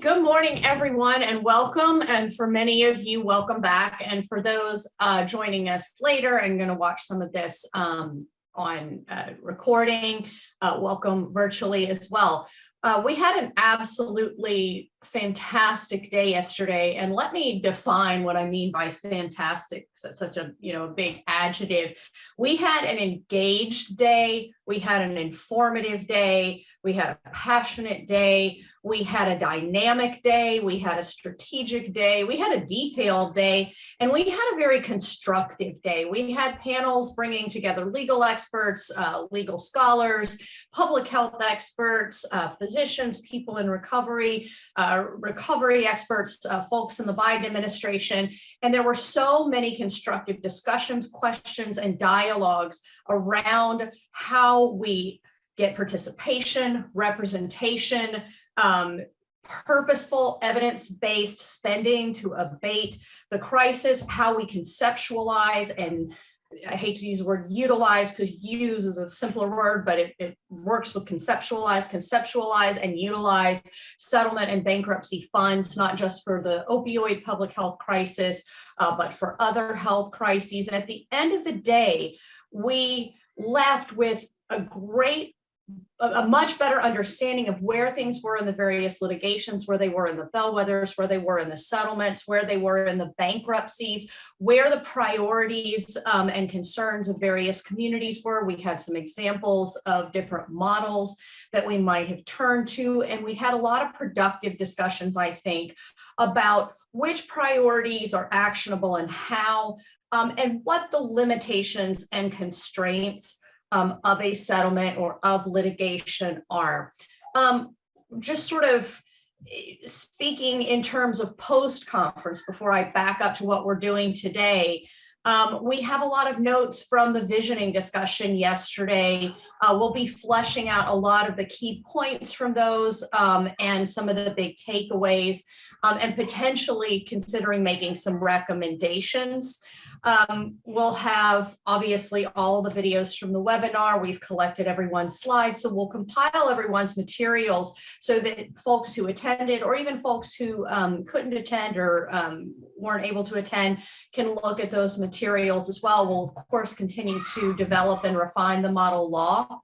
good morning, everyone, and welcome. And for many of you, welcome back. And for those joining us later and going to watch some of this on recording, welcome virtually as well. We had an absolutely fantastic day yesterday, and let me define what I mean by fantastic. So such a big adjective. We had an engaged day. We had an informative day. We had a passionate day. We had a dynamic day. We had a strategic day. We had a detailed day, and we had a very constructive day. We had panels bringing together legal experts, legal scholars, public health experts, physicians, people in recovery, recovery experts, folks in the Biden administration. And there were so many constructive discussions, questions, and dialogues around how we get participation, representation, purposeful evidence-based spending to abate the crisis, how we conceptualize, and I hate to use the word utilize because use is a simpler word, but it works with conceptualize and utilize settlement and bankruptcy funds, not just for the opioid public health crisis, but for other health crises. And at the end of the day, we left with a much better understanding of where things were in the various litigations, where they were in the bellwethers, where they were in the settlements, where they were in the bankruptcies, where the priorities and concerns of various communities were. We had some examples of different models that we might have turned to, and we had a lot of productive discussions, I think, about which priorities are actionable and how, and what the limitations and constraints of a settlement or of litigation are. Just sort of speaking in terms of post-conference, before I back up to what we're doing today, we have a lot of notes from the visioning discussion yesterday. We'll be fleshing out a lot of the key points from those and some of the big takeaways, and potentially considering making some recommendations. We'll have obviously all the videos from the webinar. We've collected everyone's slides, so we'll compile everyone's materials so that folks who attended, or even folks who couldn't attend or weren't able to attend, can look at those materials as well. We'll of course continue to develop and refine the model law.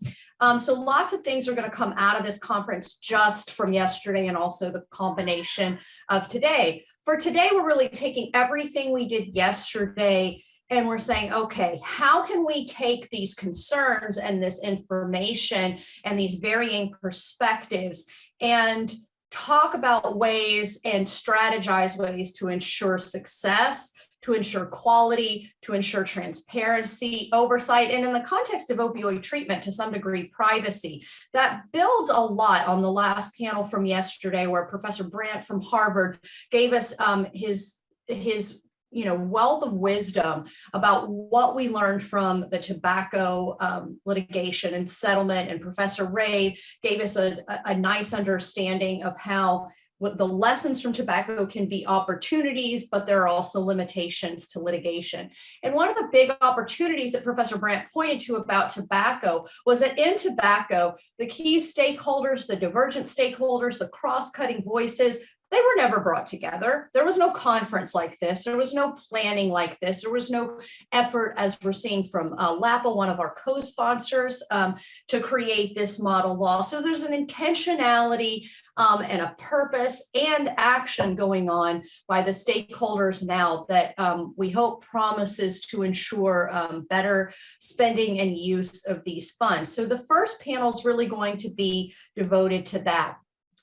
So lots of things are going to come out of this conference just from yesterday, and also the combination of today. For today, we're really taking everything we did yesterday and we're saying, okay, how can we take these concerns and this information and these varying perspectives and talk about ways and strategize ways to ensure success, to ensure quality, to ensure transparency, oversight, and in the context of opioid treatment, to some degree, privacy. That builds a lot on the last panel from yesterday, where Professor Brandt from Harvard gave us his wealth of wisdom about what we learned from the tobacco litigation and settlement. And Professor Ray gave us a nice understanding of how the lessons from tobacco can be opportunities, but there are also limitations to litigation. And one of the big opportunities that Professor Brandt pointed to about tobacco was that in tobacco, the key stakeholders, the divergent stakeholders, the cross-cutting voices, they were never brought together. There was no conference like this. There was no planning like this. There was no effort, as we're seeing from LAPA, one of our co-sponsors, to create this model law. So there's an intentionality and a purpose and action going on by the stakeholders now that we hope promises to ensure better spending and use of these funds. So the first panel is really going to be devoted to that.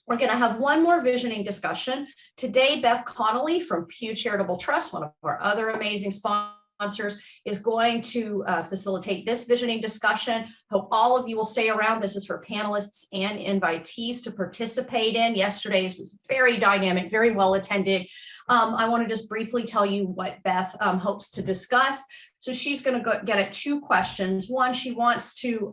We're going to have one more visioning discussion. Today, Beth Connolly from Pew Charitable Trust, one of our other amazing sponsors, is going to facilitate this visioning discussion. Hope all of you will stay around. This is for panelists and invitees to participate in. Yesterday's was very dynamic, very well attended. I want to just briefly tell you what Beth hopes to discuss. So she's going to get at two questions. One, she wants to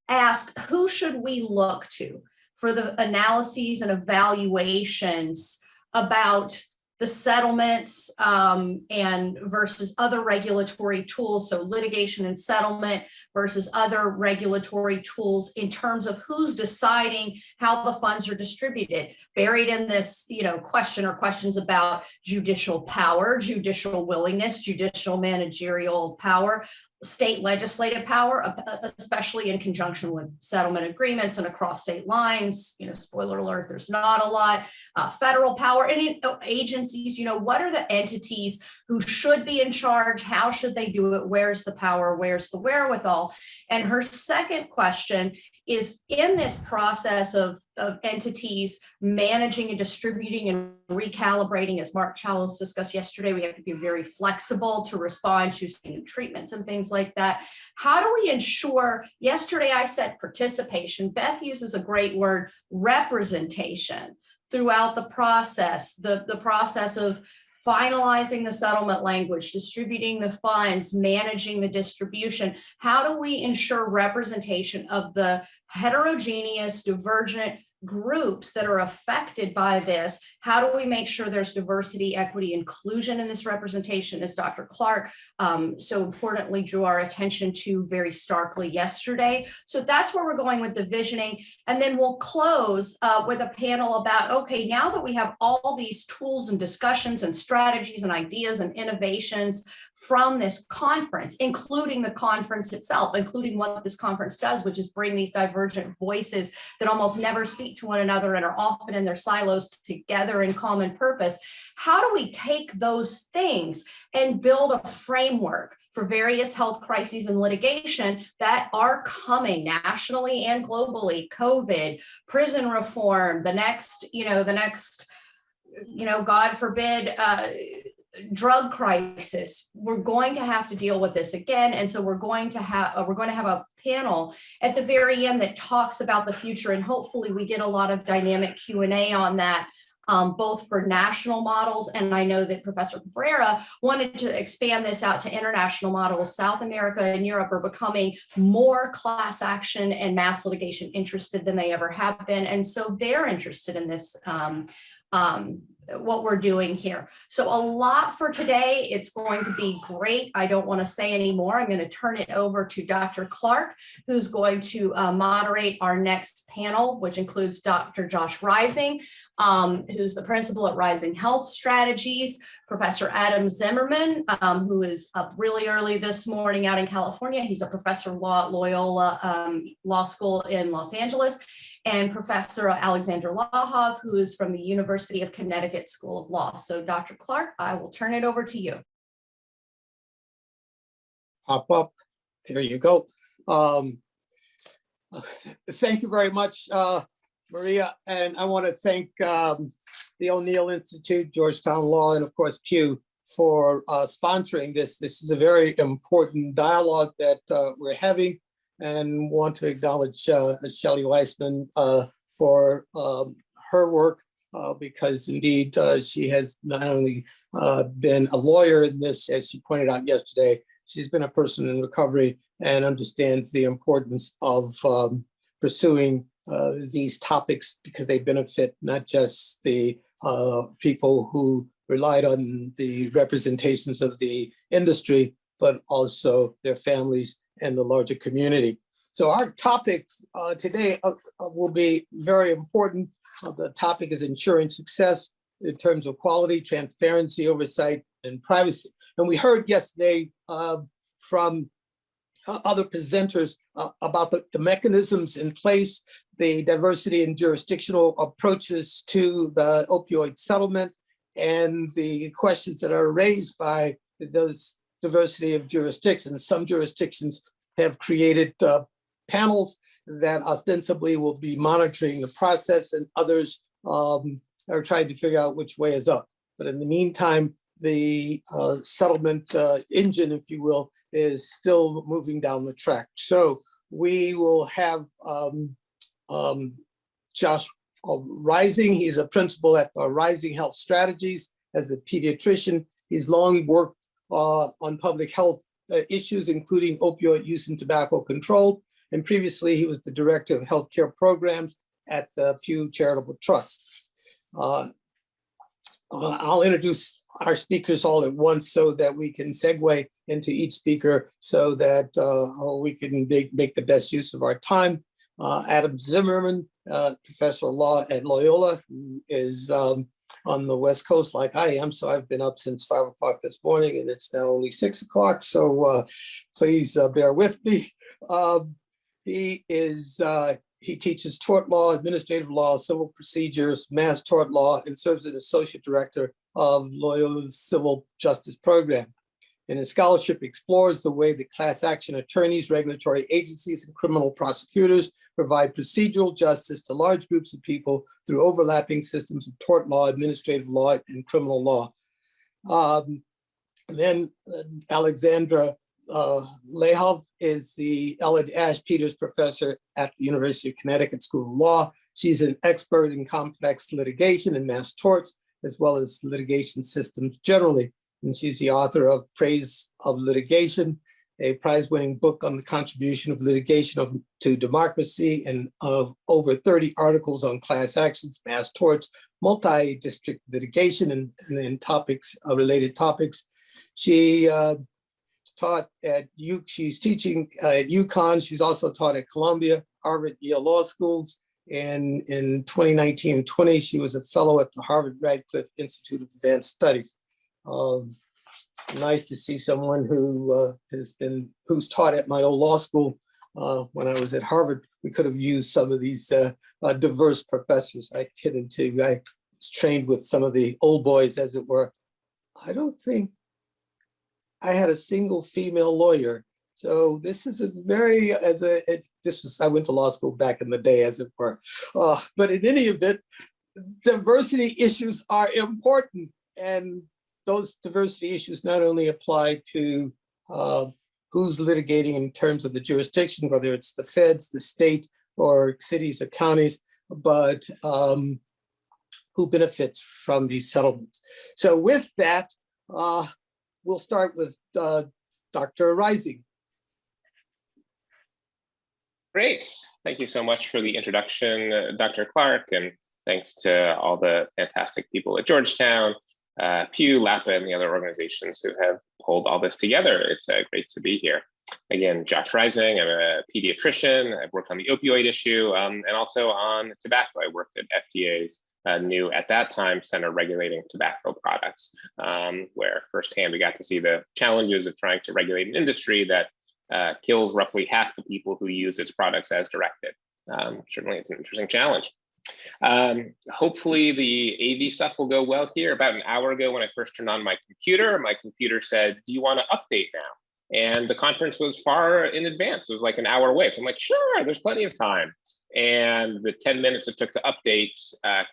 ask, who should we look to for the analyses and evaluations about the settlements and versus other regulatory tools, so litigation and settlement versus other regulatory tools in terms of who's deciding how the funds are distributed. Buried in this, question or questions about judicial power, judicial willingness, judicial managerial power, state legislative power, especially in conjunction with settlement agreements and across state lines. Spoiler alert, there's not a lot. Federal power and agencies, what are the entities who should be in charge? How should they do it? Where's the power? Where's the wherewithal? And her second question is, in this process of entities managing and distributing and recalibrating, as Mark Chalice discussed yesterday, we have to be very flexible to respond to new treatments and things like that. How do we ensure, yesterday I said participation, Beth uses a great word, representation throughout the process, the process of finalizing the settlement language, distributing the funds, managing the distribution. How do we ensure representation of the heterogeneous, divergent groups that are affected by this? How do we make sure there's diversity, equity, inclusion in this representation, as Dr. Clark so importantly drew our attention to very starkly yesterday? So that's where we're going with the visioning. And then we'll close with a panel about, okay, now that we have all these tools and discussions and strategies and ideas and innovations from this conference, including the conference itself, including what this conference does, which is bring these divergent voices that almost never speak to one another and are often in their silos together in common purpose. How do we take those things and build a framework for various health crises and litigation that are coming nationally and globally? COVID, prison reform, the next, God forbid, drug crisis. We're going to have to deal with this again, and so we're going to have a panel at the very end that talks about the future, and hopefully we get a lot of dynamic Q&A on that, both for national models, and I know that Professor Cabrera wanted to expand this out to international models. South America and Europe are becoming more class action and mass litigation interested than they ever have been, and so they're interested in this what we're doing here. So a lot for today. It's going to be great. I don't want to say any more. I'm going to turn it over to Dr. Clark, who's going to moderate our next panel, which includes Dr. Josh Rising, who's the principal at Rising Health Strategies, Professor Adam Zimmerman, who is up really early this morning out in California. He's a professor of law at Loyola Law School in Los Angeles, and Professor Alexandra Lahav, who is from the University of Connecticut School of Law. So Dr. Clark, I will turn it over to you. Pop up, there you go. Thank you very much, Maria, and I want to thank the O'Neill Institute, Georgetown Law, and of course Pew for sponsoring this. This is a very important dialogue that we're having, and want to acknowledge Shelley Weissman for her work, because indeed she has not only been a lawyer in this, as she pointed out yesterday, she's been a person in recovery and understands the importance of pursuing these topics, because they benefit not just the people who relied on the representations of the industry, but also their families and the larger community. So our topics today will be very important. The topic is ensuring success in terms of quality, transparency, oversight, and privacy. And we heard yesterday from other presenters about the mechanisms in place, the diversity and jurisdictional approaches to the opioid settlement, and the questions that are raised by those diversity of jurisdictions. Some jurisdictions have created panels that ostensibly will be monitoring the process, and others are trying to figure out which way is up. But in the meantime, the settlement engine, if you will, is still moving down the track. So we will have Josh Rising. He's a principal at Rising Health Strategies. As a pediatrician, he's long worked on public health issues, including opioid use and tobacco control. And previously, he was the director of healthcare programs at the Pew Charitable Trust. I'll introduce our speakers all at once so that we can segue into each speaker so that we can make the best use of our time. Adam Zimmerman, professor of law at Loyola, who is on the West Coast like I am. So I've been up since 5 o'clock this morning and it's now only 6 o'clock. So please bear with me. He teaches tort law, administrative law, civil procedures, mass tort law, and serves as associate director of Loyola's Civil Justice Program. And his scholarship explores the way that class action attorneys, regulatory agencies, and criminal prosecutors provide procedural justice to large groups of people through overlapping systems of tort law, administrative law, and criminal law. Then Alexandra Lahav is the Ella Ash Peters Professor at the University of Connecticut School of Law. She's an expert in complex litigation and mass torts, as well as litigation systems generally. And she's the author of Praise of Litigation, a prize-winning book on the contribution of litigation to democracy, and of over 30 articles on class actions, mass torts, multi-district litigation, and topics, related topics. She taught at she's teaching at UConn. She's also taught at Columbia, Harvard, Yale Law Schools. And in 2019 and 20, she was a fellow at the Harvard Radcliffe Institute of Advanced Studies. It's nice to see someone who who's taught at my old law school. When I was at Harvard, we could have used some of these diverse professors. I was trained with some of the old boys, as it were. I don't think I had a single female lawyer. So this is a very, I went to law school back in the day, as it were. But in any event, diversity issues are important. And those diversity issues not only apply to who's litigating in terms of the jurisdiction, whether it's the feds, the state, or cities or counties, but who benefits from these settlements. So with that, we'll start with Dr. Rising. Great. Thank you so much for the introduction, Dr. Clark, and thanks to all the fantastic people at Georgetown, Pew, LAPA, and the other organizations who have pulled all this together. It's great to be here. Again, Josh Rising, I'm a pediatrician. I've worked on the opioid issue and also on tobacco. I worked at FDA's new, at that time, Center Regulating Tobacco Products, where firsthand we got to see the challenges of trying to regulate an industry that kills roughly half the people who use its products as directed. Certainly it's an interesting challenge. Hopefully the AV stuff will go well here. About an hour ago when I first turned on my computer said, do you want to update now? And the conference was far in advance. It was like an hour away. So I'm like, sure, there's plenty of time. And the 10 minutes it took to update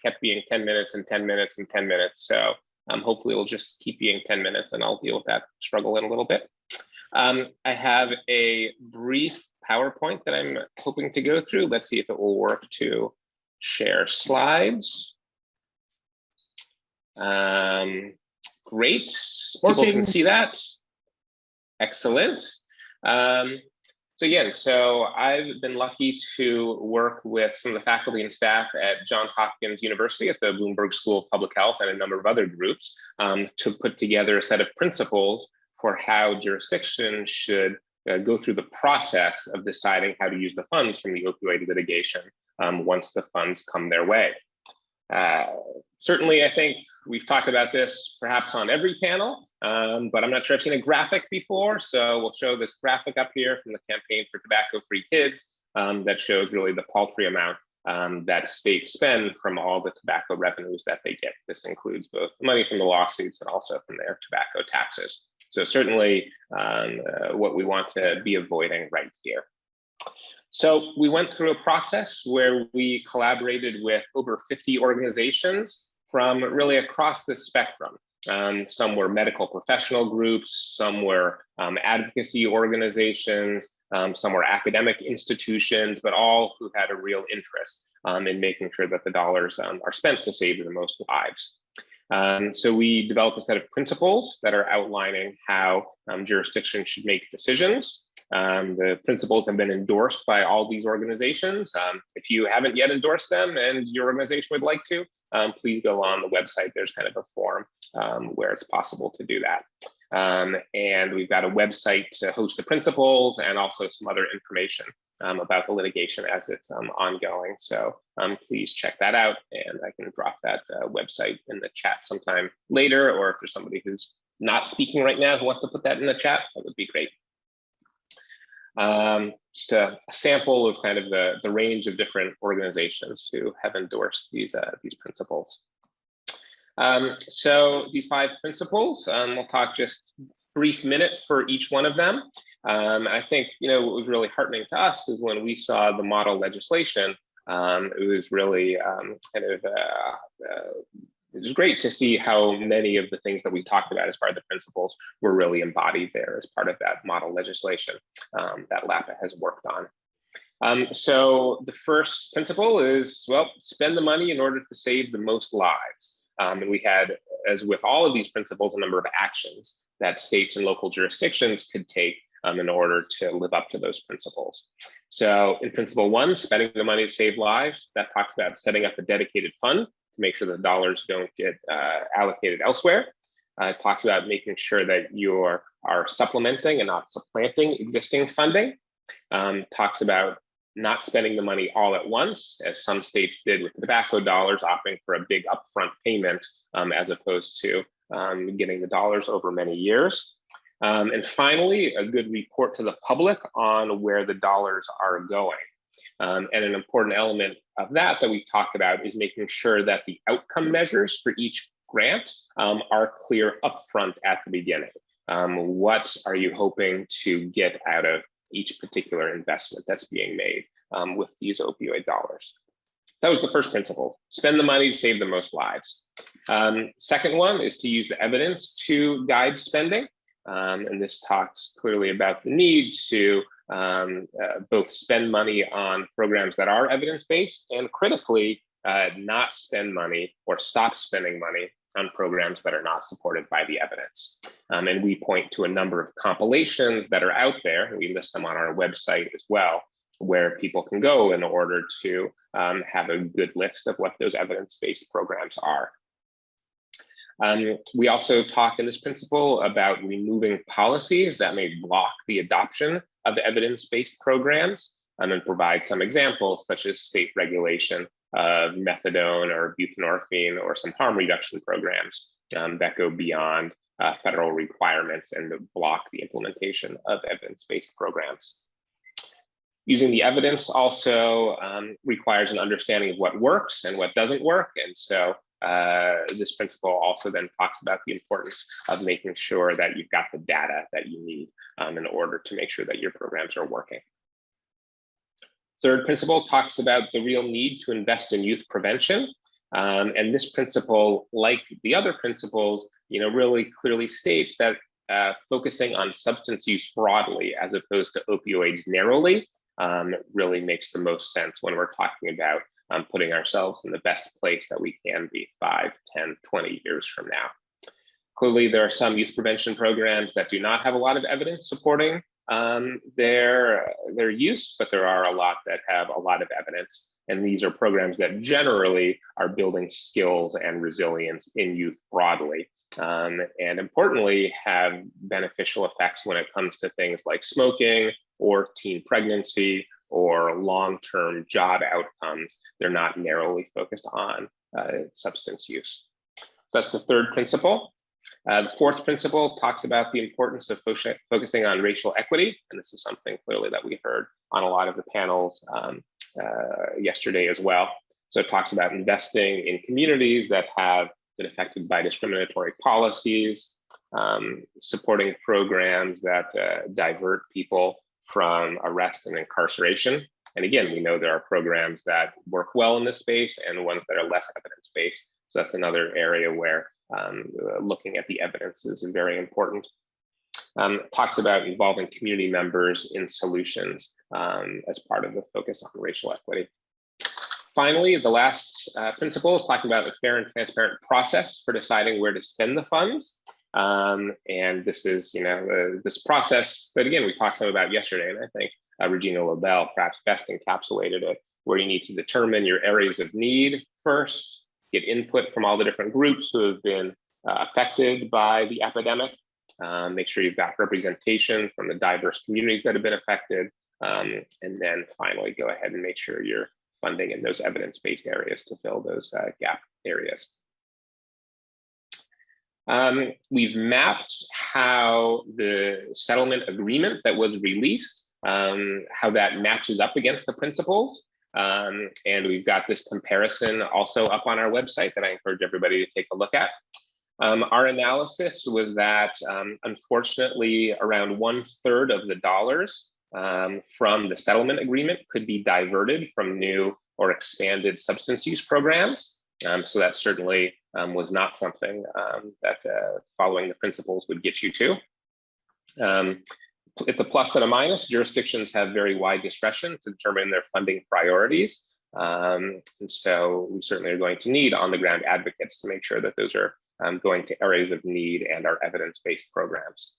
kept being 10 minutes and 10 minutes and 10 minutes. So hopefully it'll just keep being 10 minutes and I'll deal with that struggle in a little bit. I have a brief PowerPoint that I'm hoping to go through. Let's see if it will work to share slides. Great. People can see that. Excellent. So I've been lucky to work with some of the faculty and staff at Johns Hopkins University at the Bloomberg School of Public Health and a number of other groups to put together a set of principles for how jurisdictions should go through the process of deciding how to use the funds from the opioid litigation once the funds come their way. Certainly, I think we've talked about this perhaps on every panel, but I'm not sure I've seen a graphic before. So we'll show this graphic up here from the Campaign for Tobacco-Free Kids that shows really the paltry amount that states spend from all the tobacco revenues that they get. This includes both money from the lawsuits and also from their tobacco taxes. So certainly what we want to be avoiding right here. So we went through a process where we collaborated with over 50 organizations from really across the spectrum. Some were medical professional groups, some were advocacy organizations, some were academic institutions, but all who had a real interest in making sure that the dollars are spent to save the most lives. So we developed a set of principles that are outlining how jurisdictions should make decisions. The principles have been endorsed by all these organizations. If you haven't yet endorsed them and your organization would like to, please go on the website. There's kind of a form where it's possible to do that. And we've got a website to host the principles and also some other information about the litigation as it's ongoing. So please check that out, and I can drop that website in the chat sometime later, or if there's somebody who's not speaking right now who wants to put that in the chat, that would be great. Just a sample of kind of the range of different organizations who have endorsed these principles. So these 5 principles, we'll talk just a brief minute for each one of them. I think, what was really heartening to us is when we saw the model legislation, it was really it was great to see how many of the things that we talked about as part of the principles were really embodied there as part of that model legislation that LAPA has worked on. So the first principle is, well, spend the money in order to save the most lives. And we had, as with all of these principles, a number of actions that states and local jurisdictions could take in order to live up to those principles. So in principle 1, spending the money to save lives, that talks about setting up a dedicated fund to make sure the dollars don't get allocated elsewhere. It talks about making sure that you are supplementing and not supplanting existing funding. Talks about not spending the money all at once, as some states did with the tobacco dollars, opting for a big upfront payment as opposed to getting the dollars over many years. And finally, a good report to the public on where the dollars are going. And an important element of that we talked about is making sure that the outcome measures for each grant are clear upfront at the beginning. What are you hoping to get out of each particular investment that's being made with these opioid dollars? That was the first principle: spend the money to save the most lives. Second one is to use the evidence to guide spending. And this talks clearly about the need to both spend money on programs that are evidence-based and, critically, not spend money or stop spending money on programs that are not supported by the evidence. And we point to a number of compilations that are out there, and we list them on our website as well, where people can go in order to have a good list of what those evidence-based programs are. We also talk in this principle about removing policies that may block the adoption of the evidence-based programs, and provide some examples, such as state regulation of methadone or buprenorphine or some harm reduction programs that go beyond federal requirements and block the implementation of evidence-based programs. Using the evidence also requires an understanding of what works and what doesn't work. And so this principle also then talks about the importance of making sure that you've got the data that you need in order to make sure that your programs are working. Third principle talks about the real need to invest in youth prevention. And this principle, like the other principles, really clearly states that focusing on substance use broadly as opposed to opioids narrowly really makes the most sense when we're talking about putting ourselves in the best place that we can be 5, 10, 20 years from now. Clearly, there are some youth prevention programs that do not have a lot of evidence supporting their use, but there are a lot that have a lot of evidence. And these are programs that generally are building skills and resilience in youth broadly. And importantly, have beneficial effects when it comes to things like smoking or teen pregnancy or long-term job outcomes. They're not narrowly focused on substance use. That's the third principle. The fourth principle talks about the importance of focusing on racial equity. And this is something clearly that we heard on a lot of the panels yesterday as well. So it talks about investing in communities that have been affected by discriminatory policies, supporting programs that divert people from arrest and incarceration. And again, we know there are programs that work well in this space and ones that are less evidence-based. So that's another area where looking at the evidence is very important. Talks about involving community members in solutions as part of the focus on racial equity. Finally, the last principle is talking about a fair and transparent process for deciding where to spend the funds. And this is, this process that, again, we talked some about yesterday, and I think Regina Lobel perhaps best encapsulated it, where you need to determine your areas of need first, get input from all the different groups who have been affected by the epidemic, make sure you've got representation from the diverse communities that have been affected, and then finally go ahead and make sure you're funding in those evidence-based areas to fill those gap areas. We've mapped how the settlement agreement that was released, how that matches up against the principles. And we've got this comparison also up on our website that I encourage everybody to take a look at. Our analysis was that, unfortunately, around 1/3 of the dollars from the settlement agreement could be diverted from new or expanded substance use programs. So that certainly was not something that following the principles would get you to. It's a plus and a minus. Jurisdictions have very wide discretion to determine their funding priorities. And so we certainly are going to need on-the-ground advocates to make sure that those are going to areas of need and our evidence-based programs.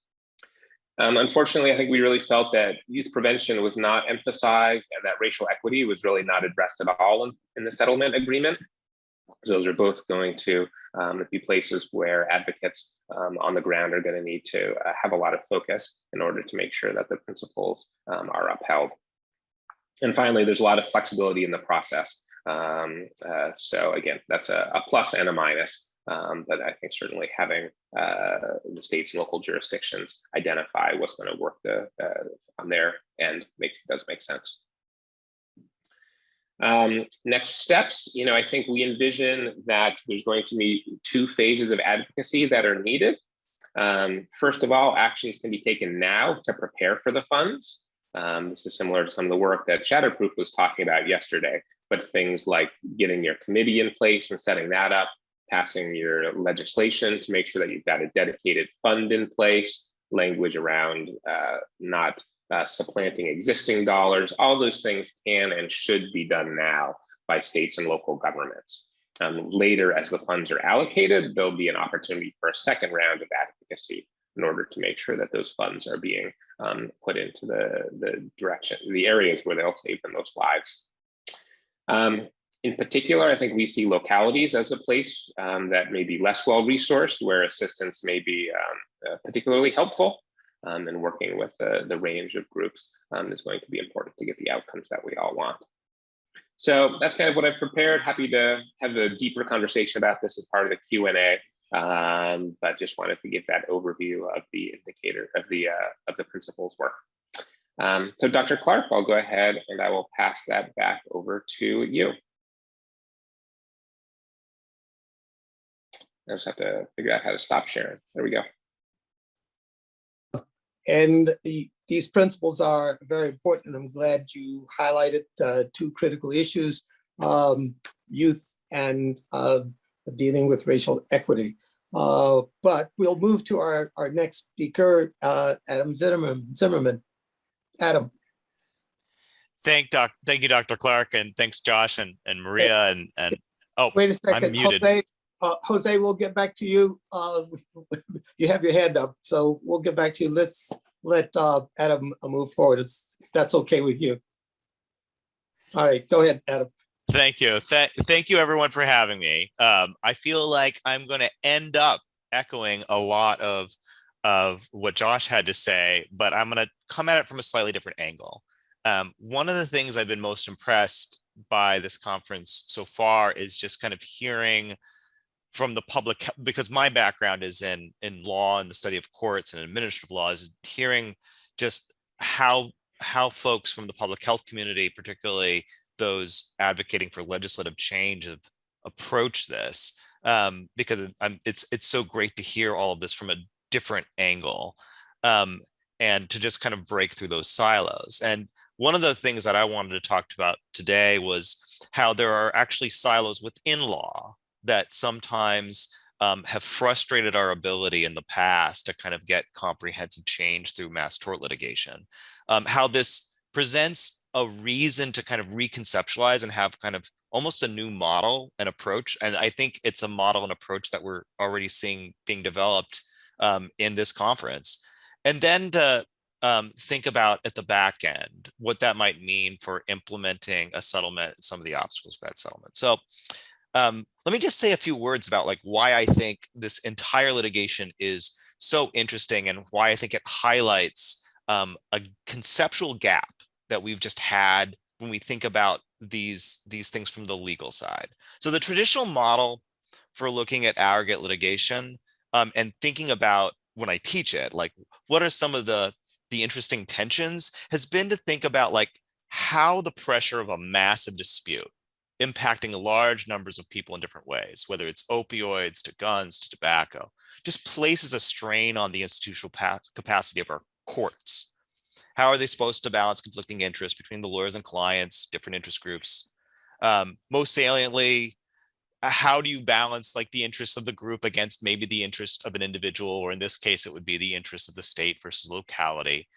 Unfortunately, I think we really felt that youth prevention was not emphasized and that racial equity was really not addressed at all in the settlement agreement. Those are both going to be places where advocates on the ground are going to need to have a lot of focus in order to make sure that the principles are upheld. And finally, there's a lot of flexibility in the process. So again, that's a plus and a minus. But I think certainly having the states and local jurisdictions identify what's going to work on their end does make sense. Next steps, I think we envision that there's going to be 2 phases of advocacy that are needed. First of all, actions can be taken now to prepare for the funds. This is similar to some of the work that Shatterproof was talking about yesterday, but things like getting your committee in place and setting that up, passing your legislation to make sure that you've got a dedicated fund in place, language around not supplanting existing dollars. All those things can and should be done now by states and local governments. Later, as the funds are allocated, there'll be an opportunity for a second round of advocacy in order to make sure that those funds are being put into the areas where they'll save the most lives. In particular, I think we see localities as a place that may be less well-resourced, where assistance may be particularly helpful, and working with the range of groups is going to be important to get the outcomes that we all want. So that's kind of what I've prepared. Happy to have a deeper conversation about this as part of the Q&A, but just wanted to give that overview of the indicator of the principles work. So Dr. Clark, I'll go ahead and I will pass that back over to you. I just have to figure out how to stop sharing. There we go. And these principles are very important. I'm glad you highlighted 2 critical issues, youth and dealing with racial equity. But we'll move to our next speaker, Adam Zimmerman. Adam. Thank you, Dr. Clark, and thanks, Josh and Maria. And oh, wait a second, I'm muted. Jose, we'll get back to you. You have your hand up, so we'll get back to you. Let's let Adam move forward, if that's okay with you. All right, go ahead, Adam. Thank you. Thank you, everyone, for having me. I feel like I'm going to end up echoing a lot of what Josh had to say, but I'm going to come at it from a slightly different angle. One of the things I've been most impressed by this conference so far is just kind of hearing from the public, because my background is in law and the study of courts and administrative law, is hearing just how folks from the public health community, particularly those advocating for legislative change, have approached this, because it's so great to hear all of this from a different angle, and to just kind of break through those silos. And one of the things that I wanted to talk about today was how there are actually silos within law that sometimes have frustrated our ability in the past to kind of get comprehensive change through mass tort litigation. How this presents a reason to kind of reconceptualize and have kind of almost a new model and approach. And I think it's a model and approach that we're already seeing being developed in this conference. And then to think about at the back end, what that might mean for implementing a settlement and some of the obstacles for that settlement. So let me just say a few words about like why I think this entire litigation is so interesting and why I think it highlights a conceptual gap that we've just had when we think about these things from the legal side. So the traditional model for looking at aggregate litigation and thinking about when I teach it, like what are some of the interesting tensions, has been to think about like how the pressure of a massive dispute impacting large numbers of people in different ways, whether it's opioids to guns to tobacco, just places a strain on the institutional capacity of our courts. How are they supposed to balance conflicting interests between the lawyers and clients, different interest groups? Most saliently, how do you balance like the interests of the group against maybe the interest of an individual, or in this case, it would be the interests of the state versus locality.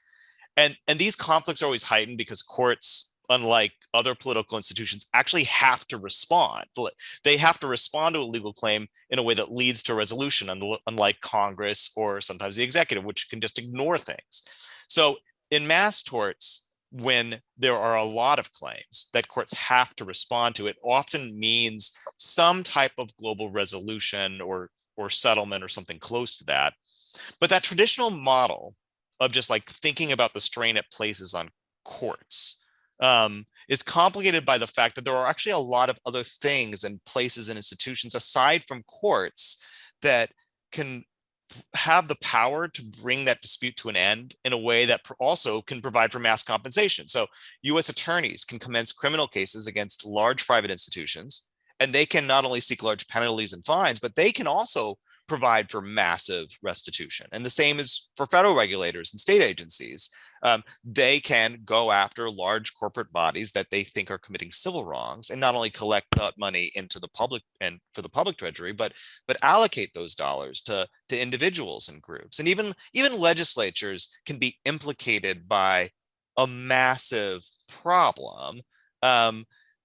And these conflicts are always heightened because courts, unlike other political institutions, actually have to respond. They have to respond to a legal claim in a way that leads to a resolution, unlike Congress or sometimes the executive, which can just ignore things. So in mass torts, when there are a lot of claims that courts have to respond to, it often means some type of global resolution or settlement or something close to that. But that traditional model of just like thinking about the strain it places on courts is complicated by the fact that there are actually a lot of other things and places and institutions aside from courts that can have the power to bring that dispute to an end in a way that also can provide for mass compensation. So US attorneys can commence criminal cases against large private institutions, and they can not only seek large penalties and fines, but they can also provide for massive restitution. And the same is for federal regulators and state agencies. They can go after large corporate bodies that they think are committing civil wrongs and not only collect that money into the public and for the public treasury, but allocate those dollars to individuals and groups. And even legislatures can be implicated by a massive problem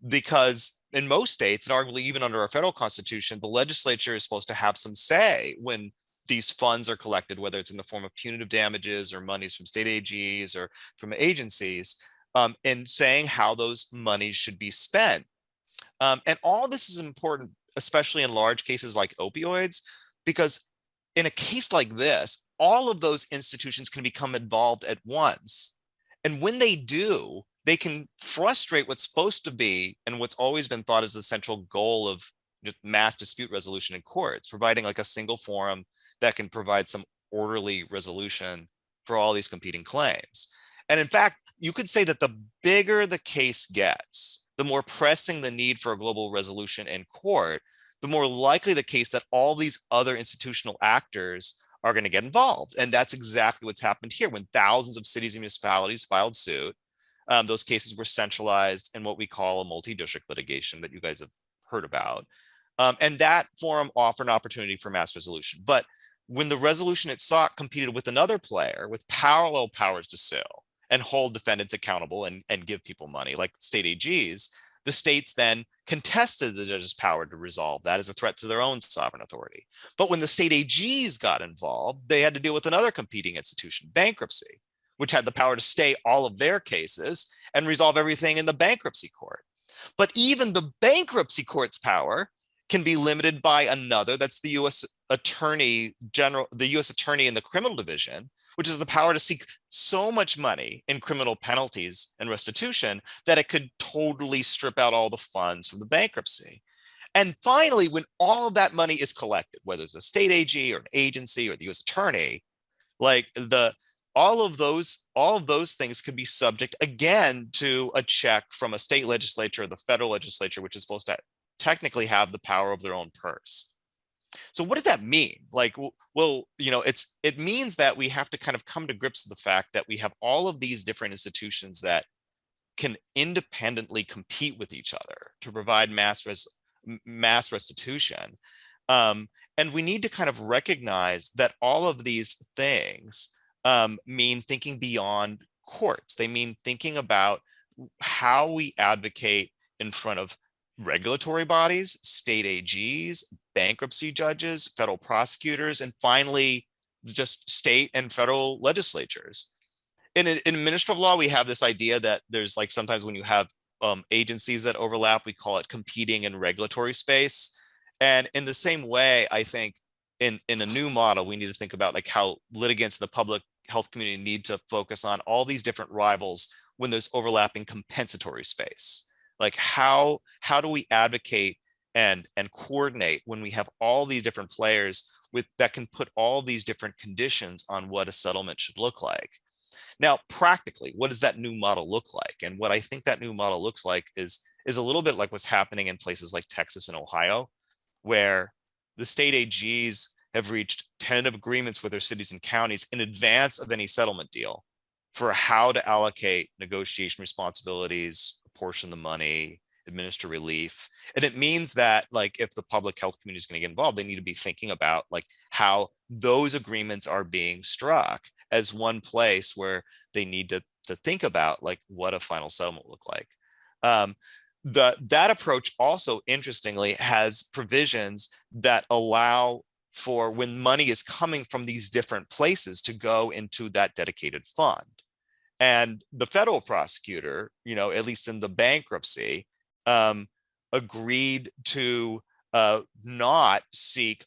because in most states, and arguably even under our federal constitution, the legislature is supposed to have some say when these funds are collected, whether it's in the form of punitive damages or monies from state AGs or from agencies, and saying how those monies should be spent. And all this is important, especially in large cases like opioids, because in a case like this, all of those institutions can become involved at once. And when they do, they can frustrate what's supposed to be and what's always been thought as the central goal of mass dispute resolution in courts, providing like a single forum that can provide some orderly resolution for all these competing claims. And in fact, you could say that the bigger the case gets, the more pressing the need for a global resolution in court, the more likely the case that all these other institutional actors are going to get involved. And that's exactly what's happened here. When thousands of cities and municipalities filed suit, those cases were centralized in what we call a multi-district litigation that you guys have heard about. And that forum offered an opportunity for mass resolution. But when the resolution it sought competed with another player with parallel powers to sue and hold defendants accountable and give people money, like state AGs, the states then contested the judge's power to resolve that as a threat to their own sovereign authority. But when the state AGs got involved, they had to deal with another competing institution, bankruptcy, which had the power to stay all of their cases and resolve everything in the bankruptcy court. But even the bankruptcy court's power can be limited by another, that's the US Attorney General, the US Attorney in the criminal division, which is the power to seek so much money in criminal penalties and restitution that it could totally strip out all the funds from the bankruptcy. And finally, when all of that money is collected, whether it's a state AG or an agency or the US Attorney, like all of those things could be subject again to a check from a state legislature or the federal legislature, which is supposed to technically have the power of their own purse. So what does that mean? Like, well, it means that we have to kind of come to grips with the fact that we have all of these different institutions that can independently compete with each other to provide mass restitution. And we need to kind of recognize that all of these things mean thinking beyond courts. They mean thinking about how we advocate in front of regulatory bodies, state AGs, bankruptcy judges, federal prosecutors, and finally, just state and federal legislatures. In administrative law, we have this idea that there's like sometimes when you have agencies that overlap, we call it competing in regulatory space. And in the same way, I think in a new model, we need to think about like how litigants in the public health community need to focus on all these different rivals when there's overlapping compensatory space. Like how do we advocate and coordinate when we have all these different players that can put all these different conditions on what a settlement should look like. Now, practically, what does that new model look like? And what I think that new model looks like is a little bit like what's happening in places like Texas and Ohio, where the state AGs have reached tentative agreements with their cities and counties in advance of any settlement deal for how to allocate negotiation responsibilities, apportion the money, administer relief. And it means that like if the public health community is going to get involved, they need to be thinking about like how those agreements are being struck as one place where they need to think about like what a final settlement will look like. That approach also interestingly has provisions that allow for when money is coming from these different places to go into that dedicated fund. And the federal prosecutor, at least in the bankruptcy, agreed to not seek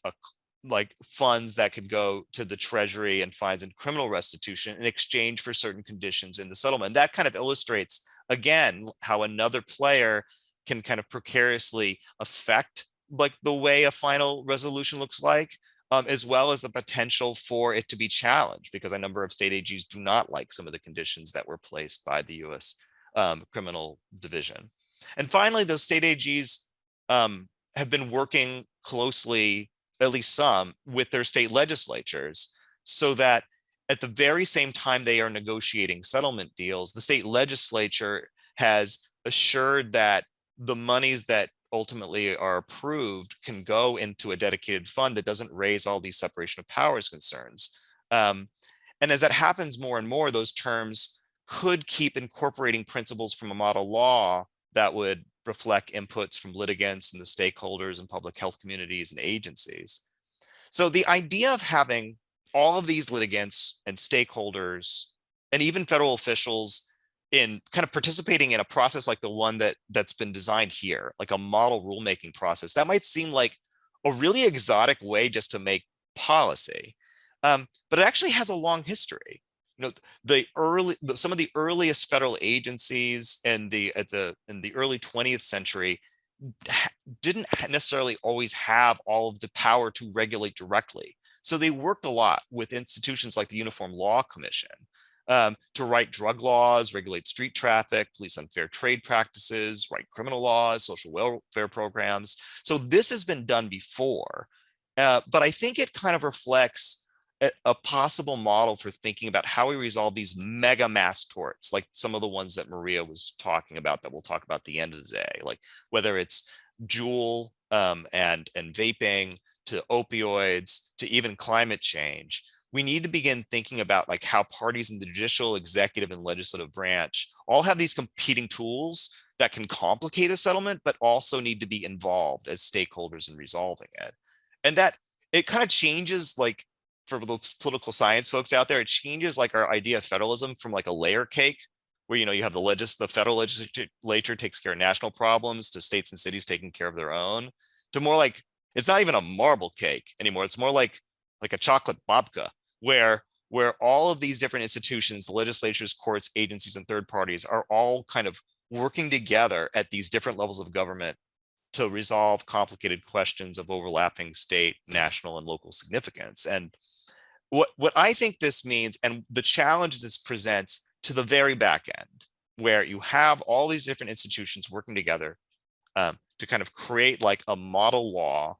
like funds that could go to the treasury and fines and criminal restitution in exchange for certain conditions in the settlement. And that kind of illustrates, again, how another player can kind of precariously affect like the way a final resolution looks like, as well as the potential for it to be challenged, because a number of state AGs do not like some of the conditions that were placed by the U.S. Criminal Division. And finally, those state AGs have been working closely, at least some, with their state legislatures, so that at the very same time they are negotiating settlement deals, the state legislature has assured that the monies that ultimately are approved can go into a dedicated fund that doesn't raise all these separation of powers concerns. And as that happens more and more, those terms could keep incorporating principles from a model law that would reflect inputs from litigants and the stakeholders and public health communities and agencies. So the idea of having all of these litigants and stakeholders and even federal officials in kind of participating in a process like the one that's been designed here, like a model rulemaking process, that might seem like a really exotic way just to make policy, but it actually has a long history. Some of the earliest federal agencies in the early 20th century didn't necessarily always have all of the power to regulate directly. So they worked a lot with institutions like the Uniform Law Commission to write drug laws, regulate street traffic, police unfair trade practices, write criminal laws, social welfare programs. So this has been done before, but I think it kind of reflects a possible model for thinking about how we resolve these mega mass torts, like some of the ones that Maria was talking about that we'll talk about at the end of the day, like whether it's Juul and vaping, to opioids, to even climate change. We need to begin thinking about like how parties in the judicial, executive, and legislative branch all have these competing tools that can complicate a settlement, but also need to be involved as stakeholders in resolving it. And that it kind of changes, like for the political science folks out there, it changes like our idea of federalism from like a layer cake, where you have the federal legislature takes care of national problems, to states and cities taking care of their own, to more like it's not even a marble cake anymore. It's more like a chocolate babka, where all of these different institutions, the legislatures, courts, agencies, and third parties are all kind of working together at these different levels of government to resolve complicated questions of overlapping state, national, and local significance. And what I think this means, and the challenges this presents to the very back end, where you have all these different institutions working together to kind of create like a model law,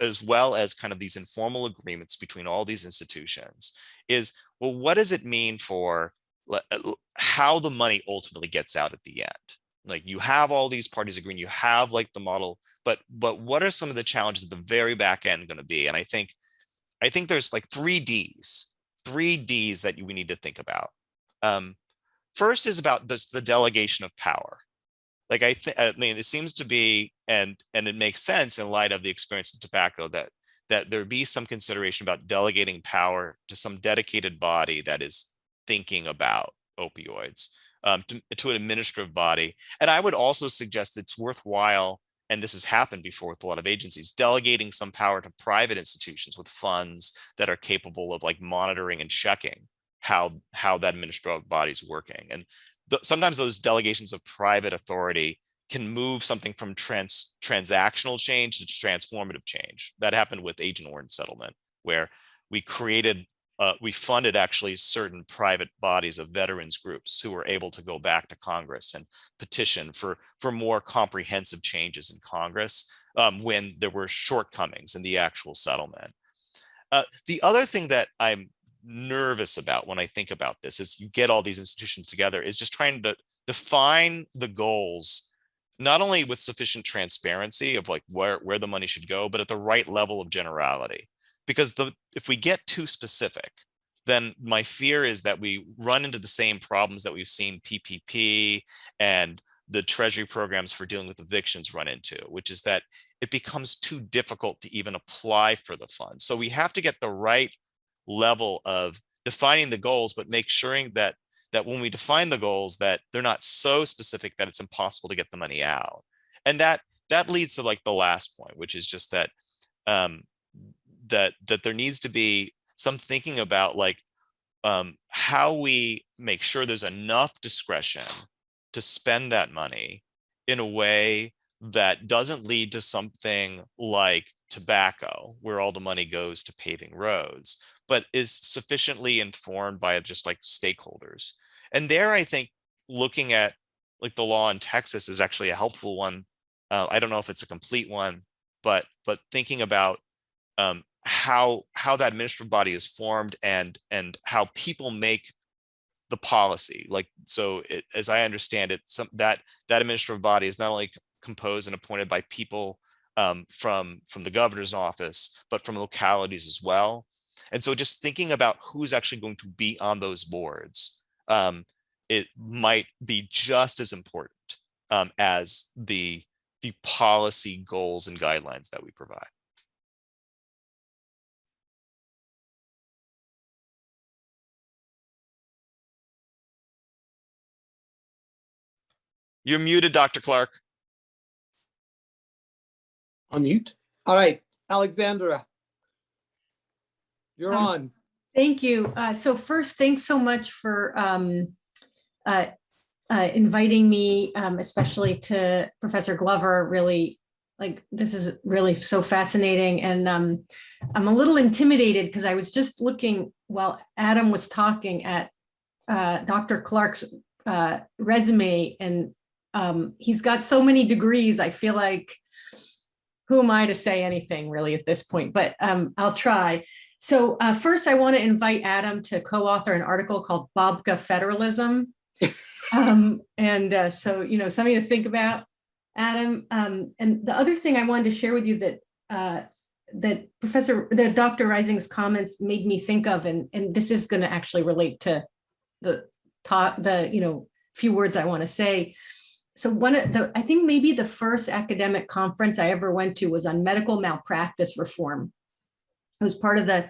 as well as kind of these informal agreements between all these institutions, is, well, what does it mean for how the money ultimately gets out at the end? Like you have all these parties agreeing, you have like the model, but what are some of the challenges at the very back end going to be? And I think there's like three Ds that we need to think about. First is about the delegation of power. Like I mean, it seems to be, and it makes sense in light of the experience of tobacco, that that there be some consideration about delegating power to some dedicated body that is thinking about opioids, to an administrative body. And I would also suggest it's worthwhile, and this has happened before with a lot of agencies, delegating some power to private institutions with funds that are capable of like monitoring and checking how that administrative body is working. And sometimes those delegations of private authority can move something from transactional change to transformative change. That happened with Agent Orange settlement, where we funded actually certain private bodies of veterans groups who were able to go back to Congress and petition for more comprehensive changes in Congress when there were shortcomings in the actual settlement. The other thing that I'm nervous about when I think about this is you get all these institutions together is just trying to define the goals, not only with sufficient transparency of like where the money should go, but at the right level of generality. Because if we get too specific, then my fear is that we run into the same problems that we've seen PPP and the Treasury programs for dealing with evictions run into, which is that it becomes too difficult to even apply for the funds. So we have to get the right level of defining the goals, but make sure that when we define the goals, that they're not so specific that it's impossible to get the money out. And that leads to like the last point, which is just that that there needs to be some thinking about like how we make sure there's enough discretion to spend that money in a way that doesn't lead to something like tobacco, where all the money goes to paving roads, but is sufficiently informed by just like stakeholders. And there, I think looking at like the law in Texas is actually a helpful one. I don't know if it's a complete one, but thinking about how that administrative body is formed and how people make the policy. Like, so as I understand it, that administrative body is not only composed and appointed by people from the governor's office, but from localities as well. And so just thinking about who's actually going to be on those boards, it might be just as important as the policy goals and guidelines that we provide. You're muted, Dr. Clark. Unmute. All right, Alexandra, you're on. Thank you. So first, thanks so much for inviting me, especially to Professor Glover. Really, like, this is really so fascinating. And I'm a little intimidated because I was just looking while Adam was talking at Dr. Clark's resume, and he's got so many degrees. I feel like, who am I to say anything really at this point, but I'll try. So first, I want to invite Adam to co-author an article called Babka Federalism. So, you know, something to think about, Adam. And the other thing I wanted to share with you that Dr. Rising's comments made me think of, and this is going to actually relate to the few words I want to say. So I think maybe the first academic conference I ever went to was on medical malpractice reform. It was part of the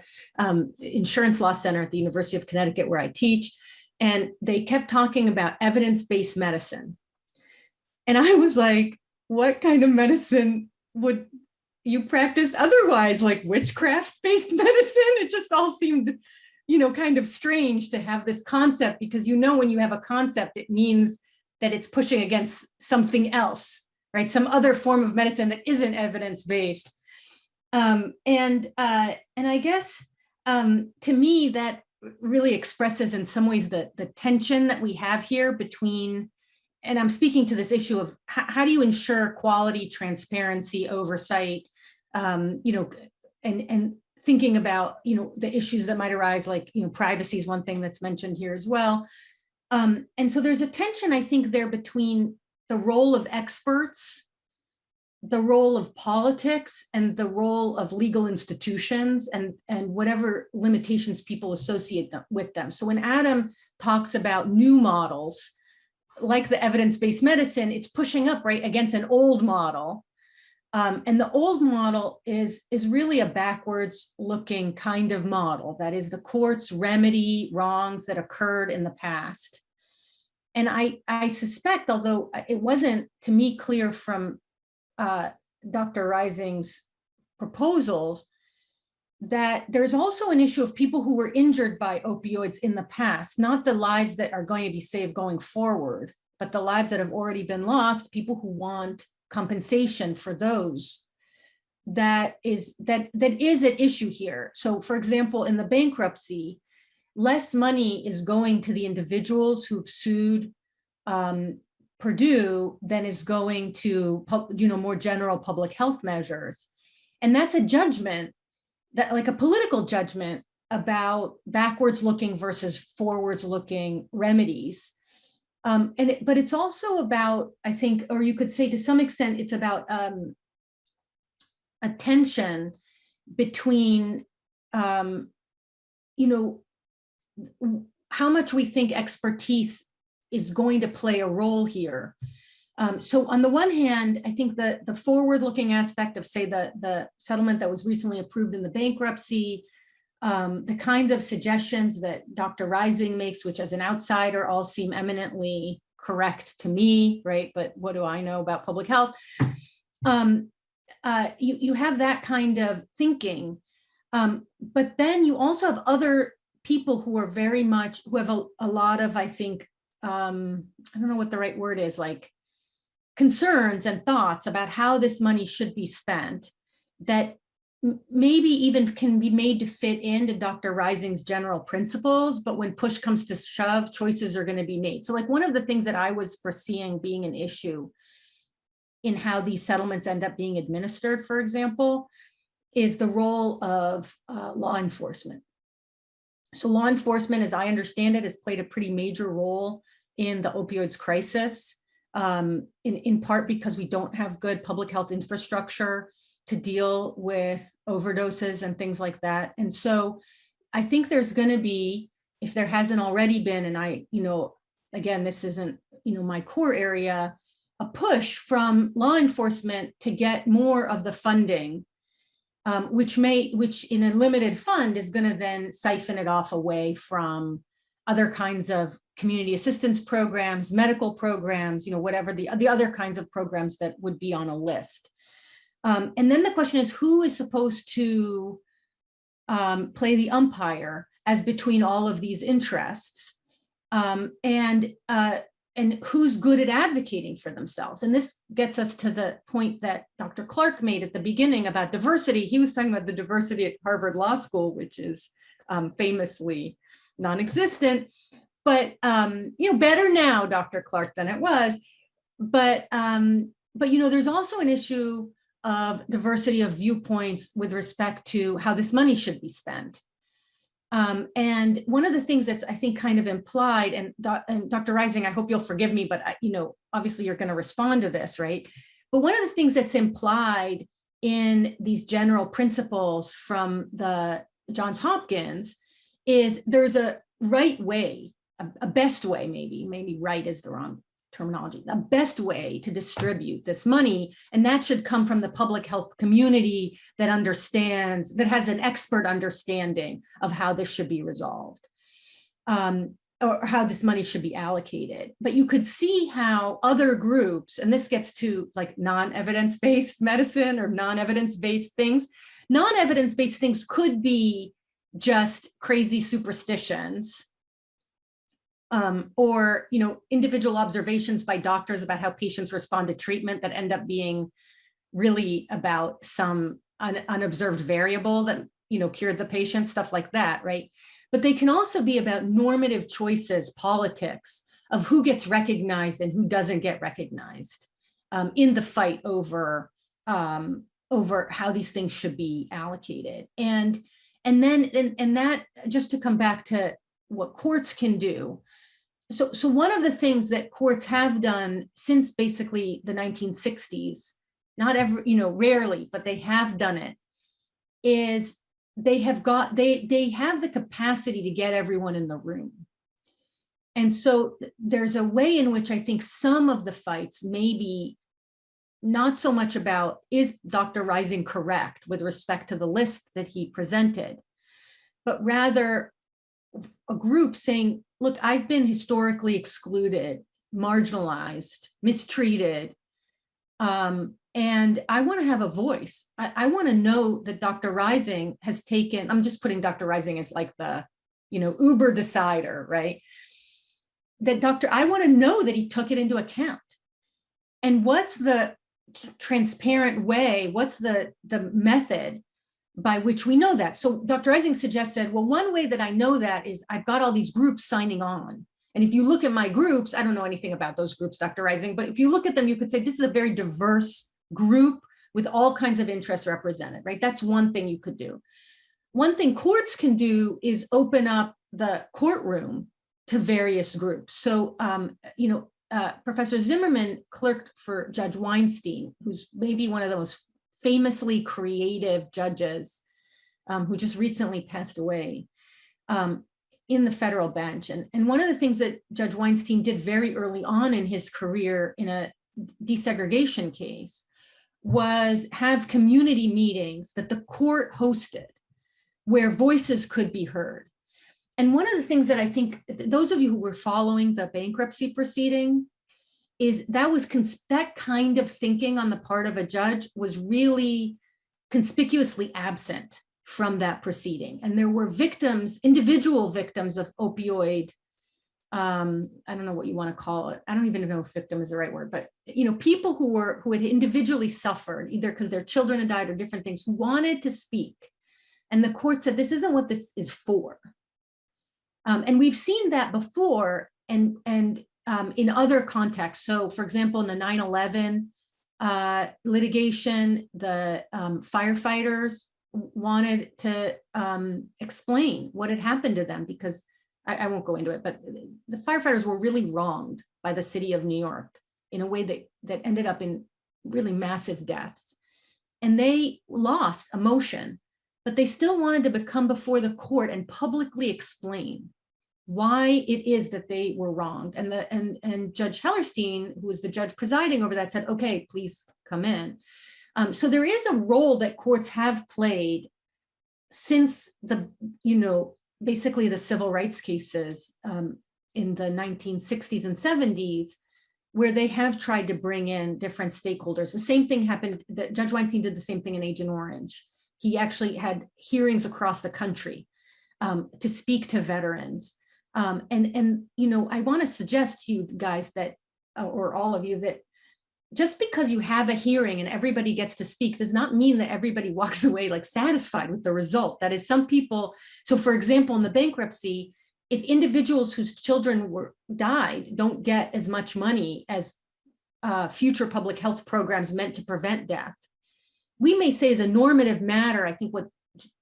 Insurance Law Center at the University of Connecticut, where I teach. And they kept talking about evidence-based medicine. And I was like, what kind of medicine would you practice otherwise? Like witchcraft-based medicine? It just all seemed, kind of strange to have this concept, because when you have a concept, it means that it's pushing against something else, right? Some other form of medicine that isn't evidence-based. And I guess to me, that really expresses in some ways the tension that we have here between, and I'm speaking to this issue of how do you ensure quality, transparency, oversight, and thinking about, the issues that might arise, like, privacy is one thing that's mentioned here as well. And so there's a tension, I think, there between the role of experts, the role of politics, and the role of legal institutions, and whatever limitations people associate with them. So when Adam talks about new models, like the evidence-based medicine, it's pushing up right against an old model. And the old model is really a backwards looking kind of model. That is, the courts remedy wrongs that occurred in the past. And I suspect, although it wasn't to me clear from Dr. Rising's proposals, that there's also an issue of people who were injured by opioids in the past, not the lives that are going to be saved going forward, but the lives that have already been lost, people who want compensation for those. That is an issue here. So for example, in the bankruptcy, less money is going to the individuals who've sued Purdue than is going to more general public health measures. And that's a judgment, that like a political judgment about backwards looking versus forwards looking remedies. But it's also about, I think, or you could say to some extent, it's about a tension between, how much we think expertise is going to play a role here. So on the one hand, I think the forward-looking aspect of, say, the settlement that was recently approved in the bankruptcy, the kinds of suggestions that Dr. Rising makes, which as an outsider all seem eminently correct to me, right? But what do I know about public health? You have that kind of thinking, but then you also have other people who are very much, who have a lot of, I think, I don't know what the right word is, like concerns and thoughts about how this money should be spent, that maybe even can be made to fit into Dr. Rising's general principles, but when push comes to shove, choices are going to be made. So like one of the things that I was foreseeing being an issue in how these settlements end up being administered, for example, is the role of law enforcement. So law enforcement, as I understand it, has played a pretty major role in the opioids crisis, in part because we don't have good public health infrastructure to deal with overdoses and things like that. And so I think there's going to be, if there hasn't already been, and I, again, this isn't, my core area, a push from law enforcement to get more of the funding, which in a limited fund is going to then siphon it off away from other kinds of community assistance programs, medical programs, whatever the other kinds of programs that would be on a list. And then the question is, who is supposed to play the umpire as between all of these interests, and who's good at advocating for themselves? And this gets us to the point that Dr. Clark made at the beginning about diversity. He was talking about the diversity at Harvard Law School, which is famously non-existent, but better now, Dr. Clark, than it was. But there's also an issue of diversity of viewpoints with respect to how this money should be spent. And one of the things that's, I think, kind of implied, and Dr. Rising, I hope you'll forgive me, but obviously you're going to respond to this, right? But one of the things that's implied in these general principles from the Johns Hopkins is there's a right way, a best way, maybe right is the wrong terminology, the best way to distribute this money. And that should come from the public health community that understands, that has an expert understanding of how this should be resolved, or how this money should be allocated. But you could see how other groups, and this gets to like non-evidence-based medicine or non-evidence-based things. Non-evidence-based things could be just crazy superstitions, or individual observations by doctors about how patients respond to treatment that end up being really about some unobserved variable that cured the patient, stuff like that, right? But they can also be about normative choices, politics of who gets recognized and who doesn't get recognized in the fight over how these things should be allocated. And that, just to come back to what courts can do. So one of the things that courts have done since basically the 1960s, not ever, rarely, but they have done it, is they have the capacity to get everyone in the room. And so there's a way in which I think some of the fights maybe not so much about, is Dr. Rising correct with respect to the list that he presented, but rather a group saying, look, I've been historically excluded, marginalized, mistreated, and I want to have a voice. I want to know that Dr. Rising has taken, I'm just putting Dr. Rising as like the, Uber decider, right? I want to know that he took it into account. And what's the transparent way, what's the method by which we know that? So Dr. Rising suggested, well, one way that I know that is I've got all these groups signing on. And if you look at my groups, I don't know anything about those groups, Dr. Rising, but if you look at them, you could say this is a very diverse group with all kinds of interests represented, right? That's one thing you could do. One thing courts can do is open up the courtroom to various groups. So, Professor Zimmerman clerked for Judge Weinstein, who's maybe one of the most famously creative judges who just recently passed away in the federal bench. And one of the things that Judge Weinstein did very early on in his career in a desegregation case was have community meetings that the court hosted where voices could be heard. And one of the things that I think those of you who were following the bankruptcy proceeding is that kind of thinking on the part of a judge was really conspicuously absent from that proceeding. And there were victims, individual victims of opioid, I don't know what you want to call it. I don't even know if victim is the right word, but people who had individually suffered, either because their children had died or different things, who wanted to speak. And the court said, this isn't what this is for. And we've seen that before and in other contexts. So for example, in the 9/11 litigation, the firefighters wanted to explain what had happened to them because I won't go into it, but the firefighters were really wronged by the city of New York in a way that ended up in really massive deaths. And they lost a motion, but they still wanted to come before the court and publicly explain why it is that they were wronged. And Judge Hellerstein, who was the judge presiding over that, said, okay, please come in. So there is a role that courts have played since basically the civil rights cases in the 1960s and 70s, where they have tried to bring in different stakeholders. The same thing happened, that Judge Weinstein did the same thing in Agent Orange. He actually had hearings across the country to speak to veterans. I want to suggest to you guys that, or all of you, that just because you have a hearing and everybody gets to speak does not mean that everybody walks away like satisfied with the result. That is, some people, so for example, in the bankruptcy, if individuals whose children died don't get as much money as future public health programs meant to prevent death, we may say as a normative matter, I think what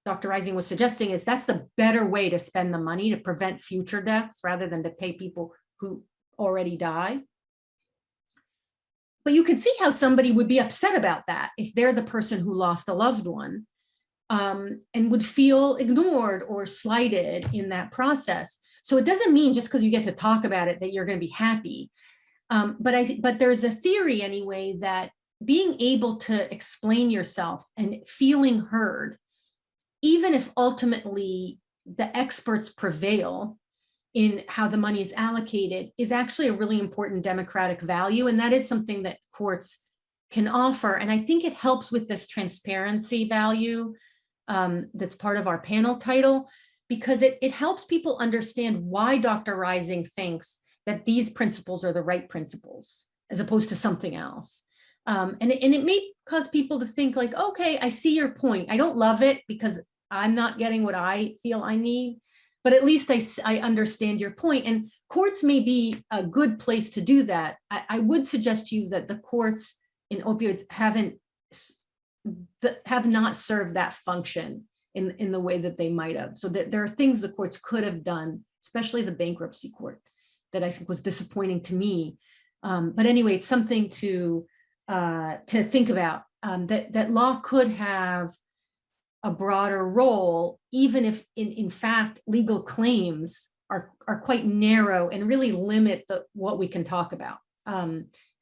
Dr. Rising was suggesting is that's the better way to spend the money to prevent future deaths rather than to pay people who already die. But you can see how somebody would be upset about that if they're the person who lost a loved one and would feel ignored or slighted in that process. So it doesn't mean just because you get to talk about it that you're going to be happy. But there's a theory anyway that being able to explain yourself and feeling heard, even if ultimately the experts prevail in how the money is allocated, is actually a really important democratic value. And that is something that courts can offer. And I think it helps with this transparency value that's part of our panel title, because it helps people understand why Dr. Rising thinks that these principles are the right principles as opposed to something else. And it may cause people to think like, okay, I see your point. I don't love it because I'm not getting what I feel I need, but at least I understand your point. And courts may be a good place to do that. I would suggest to you that the courts in opioids have not served that function in the way that they might have. So that there are things the courts could have done, especially the bankruptcy court, that I think was disappointing to me. But anyway, it's something to think about, that law could have a broader role, even if in fact legal claims are quite narrow and really limit what we can talk about.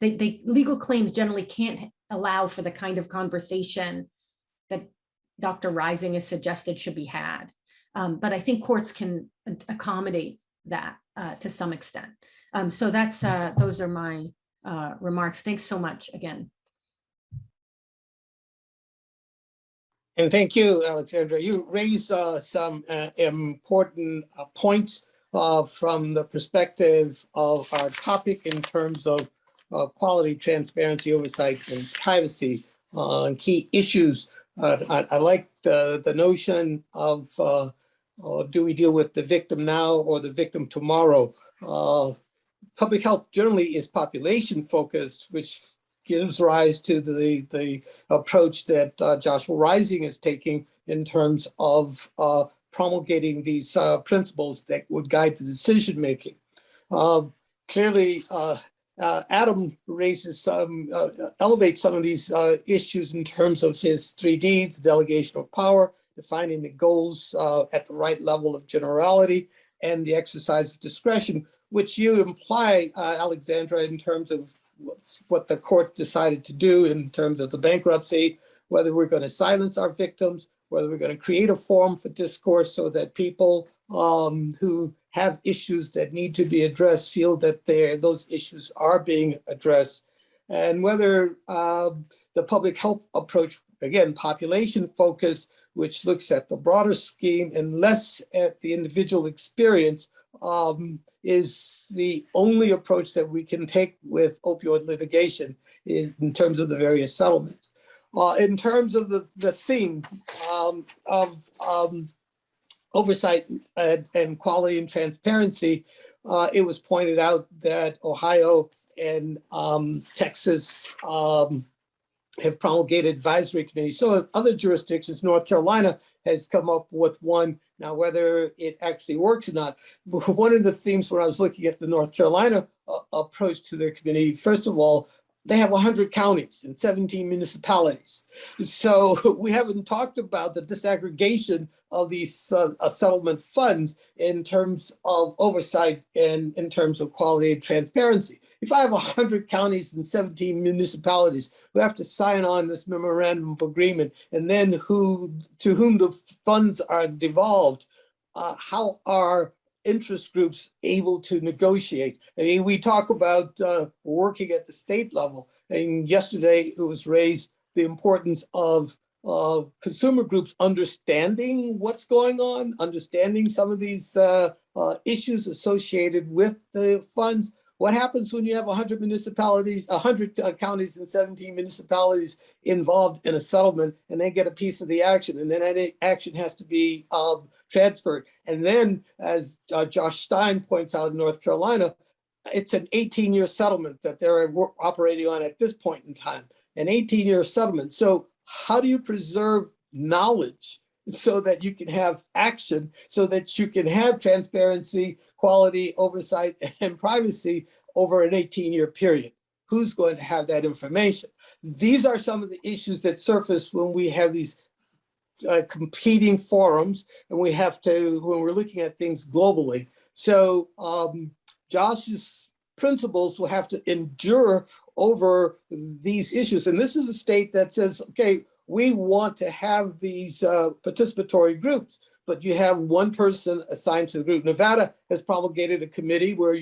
Legal claims generally can't allow for the kind of conversation that Dr. Rising has suggested should be had. But I think courts can accommodate that to some extent. So that's those are my remarks. Thanks so much again. And thank you, Alexandra. You raise some important points from the perspective of our topic in terms of quality, transparency, oversight, and privacy on key issues. I like the notion of do we deal with the victim now or the victim tomorrow? Public health generally is population focused, which gives rise to the approach that Joshua Rising is taking in terms of promulgating these principles that would guide the decision making. Clearly, Adam raises some, elevates some of these issues in terms of his 3Ds, the delegation of power, defining the goals at the right level of generality, and the exercise of discretion, which you imply, Alexandra, in terms of what the court decided to do in terms of the bankruptcy, whether we're going to silence our victims, whether we're going to create a forum for discourse so that people who have issues that need to be addressed feel that those issues are being addressed, and whether the public health approach, again, population focus, which looks at the broader scheme and less at the individual experience, is the only approach that we can take with opioid litigation in terms of the various settlements. In terms of the theme of oversight and quality and transparency, it was pointed out that Ohio and Texas have promulgated advisory committees. So other jurisdictions, North Carolina has come up with one. Now, whether it actually works or not, one of the themes when I was looking at the North Carolina approach to their committee, first of all, they have 100 counties and 17 municipalities. So we haven't talked about the disaggregation of these settlement funds in terms of oversight and in terms of quality and transparency. If I have 100 counties and 17 municipalities who have to sign on this memorandum of agreement, and then to whom the funds are devolved, how are interest groups able to negotiate? I mean, we talk about working at the state level, and yesterday it was raised the importance of consumer groups understanding what's going on, understanding some of these issues associated with the funds. What happens when you have 100 municipalities, 100 counties and 17 municipalities involved in a settlement, and they get a piece of the action, and then that action has to be transferred? And then, as Josh Stein points out in North Carolina, it's an 18-year settlement that they're operating on at this point in time, an 18-year settlement. So how do you preserve knowledge so that you can have action, so that you can have transparency, quality, oversight, and privacy over an 18-year period? Who's going to have that information? These are some of the issues that surface when we have these competing forums, and we have to, when we're looking at things globally. So Josh's principles will have to endure over these issues. And this is a state that says, okay, we want to have these participatory groups, but you have one person assigned to the group. Nevada has promulgated a committee where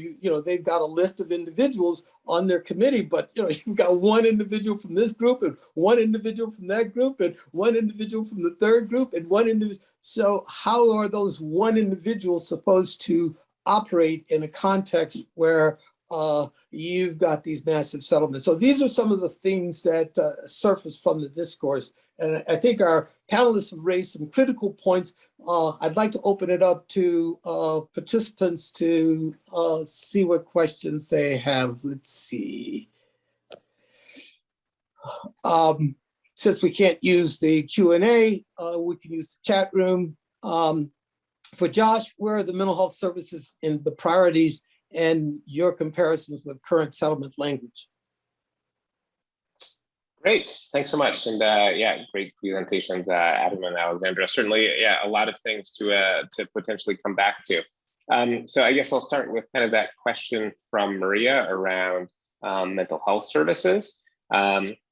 they've got a list of individuals on their committee, but you've got one individual from this group and one individual from that group and one individual from the third group and one individual. So how are those one individuals supposed to operate in a context where you've got these massive settlements? So these are some of the things that surface from the discourse. And I think our panelists have raised some critical points. I'd like to open it up to participants to see what questions they have. Let's see. Since we can't use the Q&A, we can use the chat room. For Josh, where are the mental health services in the priorities and your comparisons with current settlement language? Great, thanks so much. And yeah, great presentations, Adam and Alexandra. Certainly, yeah, a lot of things to potentially come back to. So I guess I'll start with kind of that question from Maria around mental health services.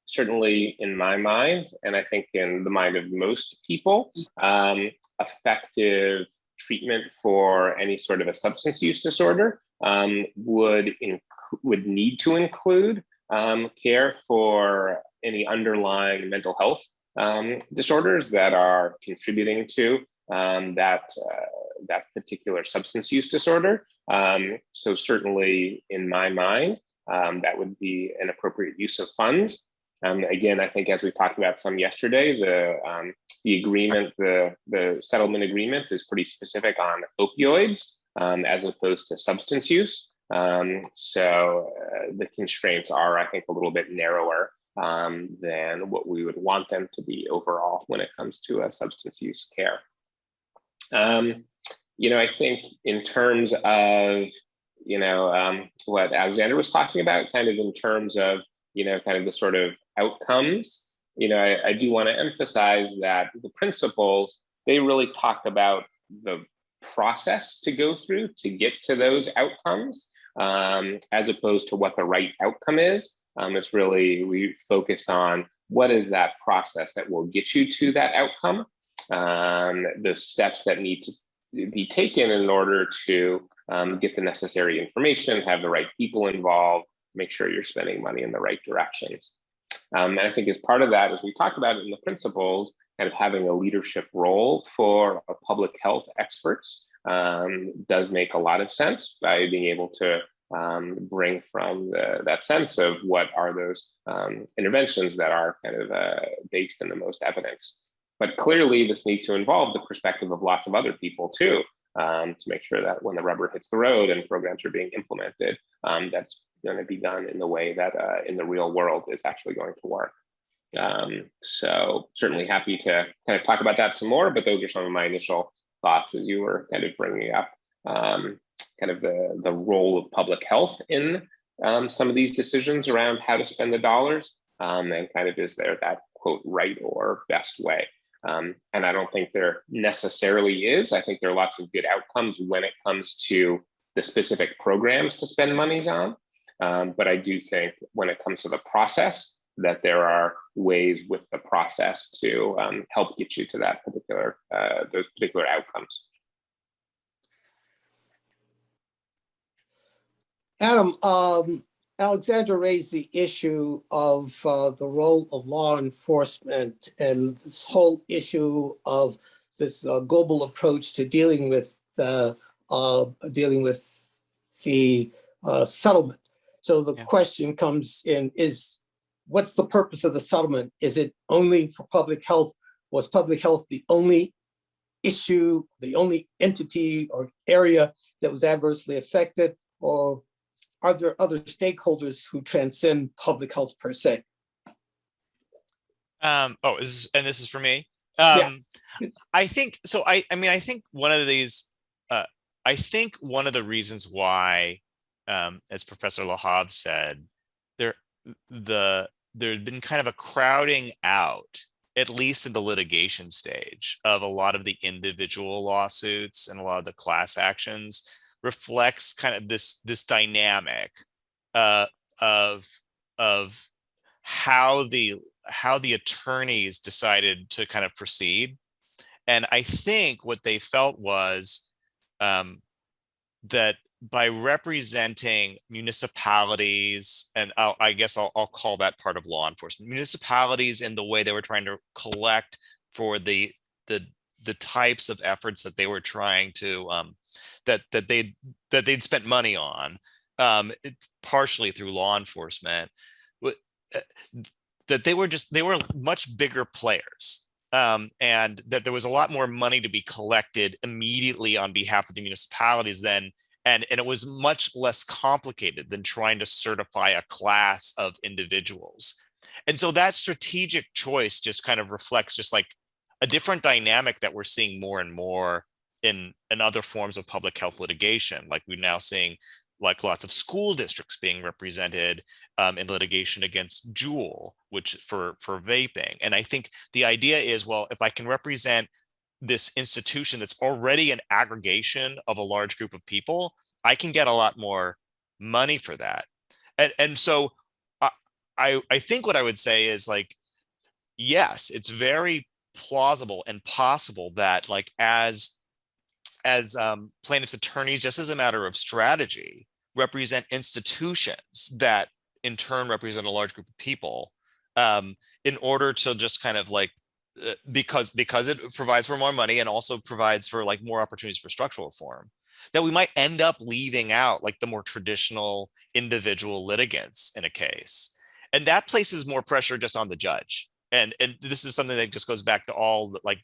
Certainly in my mind, and I think in the mind of most people, effective treatment for any sort of a substance use disorder would need to include care for any underlying mental health disorders that are contributing to that particular substance use disorder. So certainly in my mind, that would be an appropriate use of funds. Again, I think as we talked about some yesterday, the agreement, the settlement agreement is pretty specific on opioids as opposed to substance use. So the constraints are, I think, a little bit narrower than what we would want them to be overall when it comes to substance use care. I think in terms of, what Alexandra was talking about, kind of in terms of, kind of the sort of outcomes, I do want to emphasize that the principles, they really talk about the process to go through to get to those outcomes, as opposed to what the right outcome is. It's really, we focused on what is that process that will get you to that outcome, the steps that need to be taken in order to get the necessary information, have the right people involved, make sure you're spending money in the right directions. And I think as part of that, as we talked about in the principles, kind of having a leadership role for public health experts does make a lot of sense by being able to bring from that sense of what are those interventions that are kind of based in the most evidence. But clearly this needs to involve the perspective of lots of other people too, to make sure that when the rubber hits the road and programs are being implemented, that's going to be done in the way that in the real world is actually going to work. So certainly happy to kind of talk about that some more, but those are some of my initial thoughts as you were kind of bringing up kind of the role of public health in some of these decisions around how to spend the dollars, and kind of is there that quote right or best way. And I don't think there necessarily is. I think there are lots of good outcomes when it comes to the specific programs to spend monies on. But I do think when it comes to the process, that there are ways with the process to help get you to that particular, those particular outcomes. Adam, Alexandra raised the issue of the role of law enforcement and this whole issue of this global approach to dealing with the settlement. So the question comes in is, what's the purpose of the settlement? Is it only for public health? Was public health the only issue, the only entity or area that was adversely affected? Or are there other stakeholders who transcend public health per se? This is for me. Yeah. I think so. I mean, I think one of these. I think one of the reasons why, as Professor Lahav said, there had been kind of a crowding out, at least in the litigation stage, of a lot of the individual lawsuits and a lot of the class actions, reflects kind of this dynamic of how the attorneys decided to kind of proceed. And I think what they felt was that by representing municipalities, and I guess I'll call that part of law enforcement, municipalities in the way they were trying to collect for the types of efforts that they were trying to that they'd spent money on, partially through law enforcement, that they were much bigger players, and that there was a lot more money to be collected immediately on behalf of the municipalities then, and it was much less complicated than trying to certify a class of individuals. And so that strategic choice just kind of reflects just like a different dynamic that we're seeing more and more in other forms of public health litigation. Like we're now seeing like lots of school districts being represented in litigation against Juul, which for vaping. And I think the idea is, well, if I can represent this institution that's already an aggregation of a large group of people, I can get a lot more money for that. And so I think what I would say is like, yes, it's very plausible and possible that like as plaintiffs' attorneys, just as a matter of strategy, represent institutions that in turn represent a large group of people, in order to just kind of like, because it provides for more money and also provides for like more opportunities for structural reform, that we might end up leaving out like the more traditional individual litigants in a case. And that places more pressure just on the judge. And this is something that just goes back to all the, like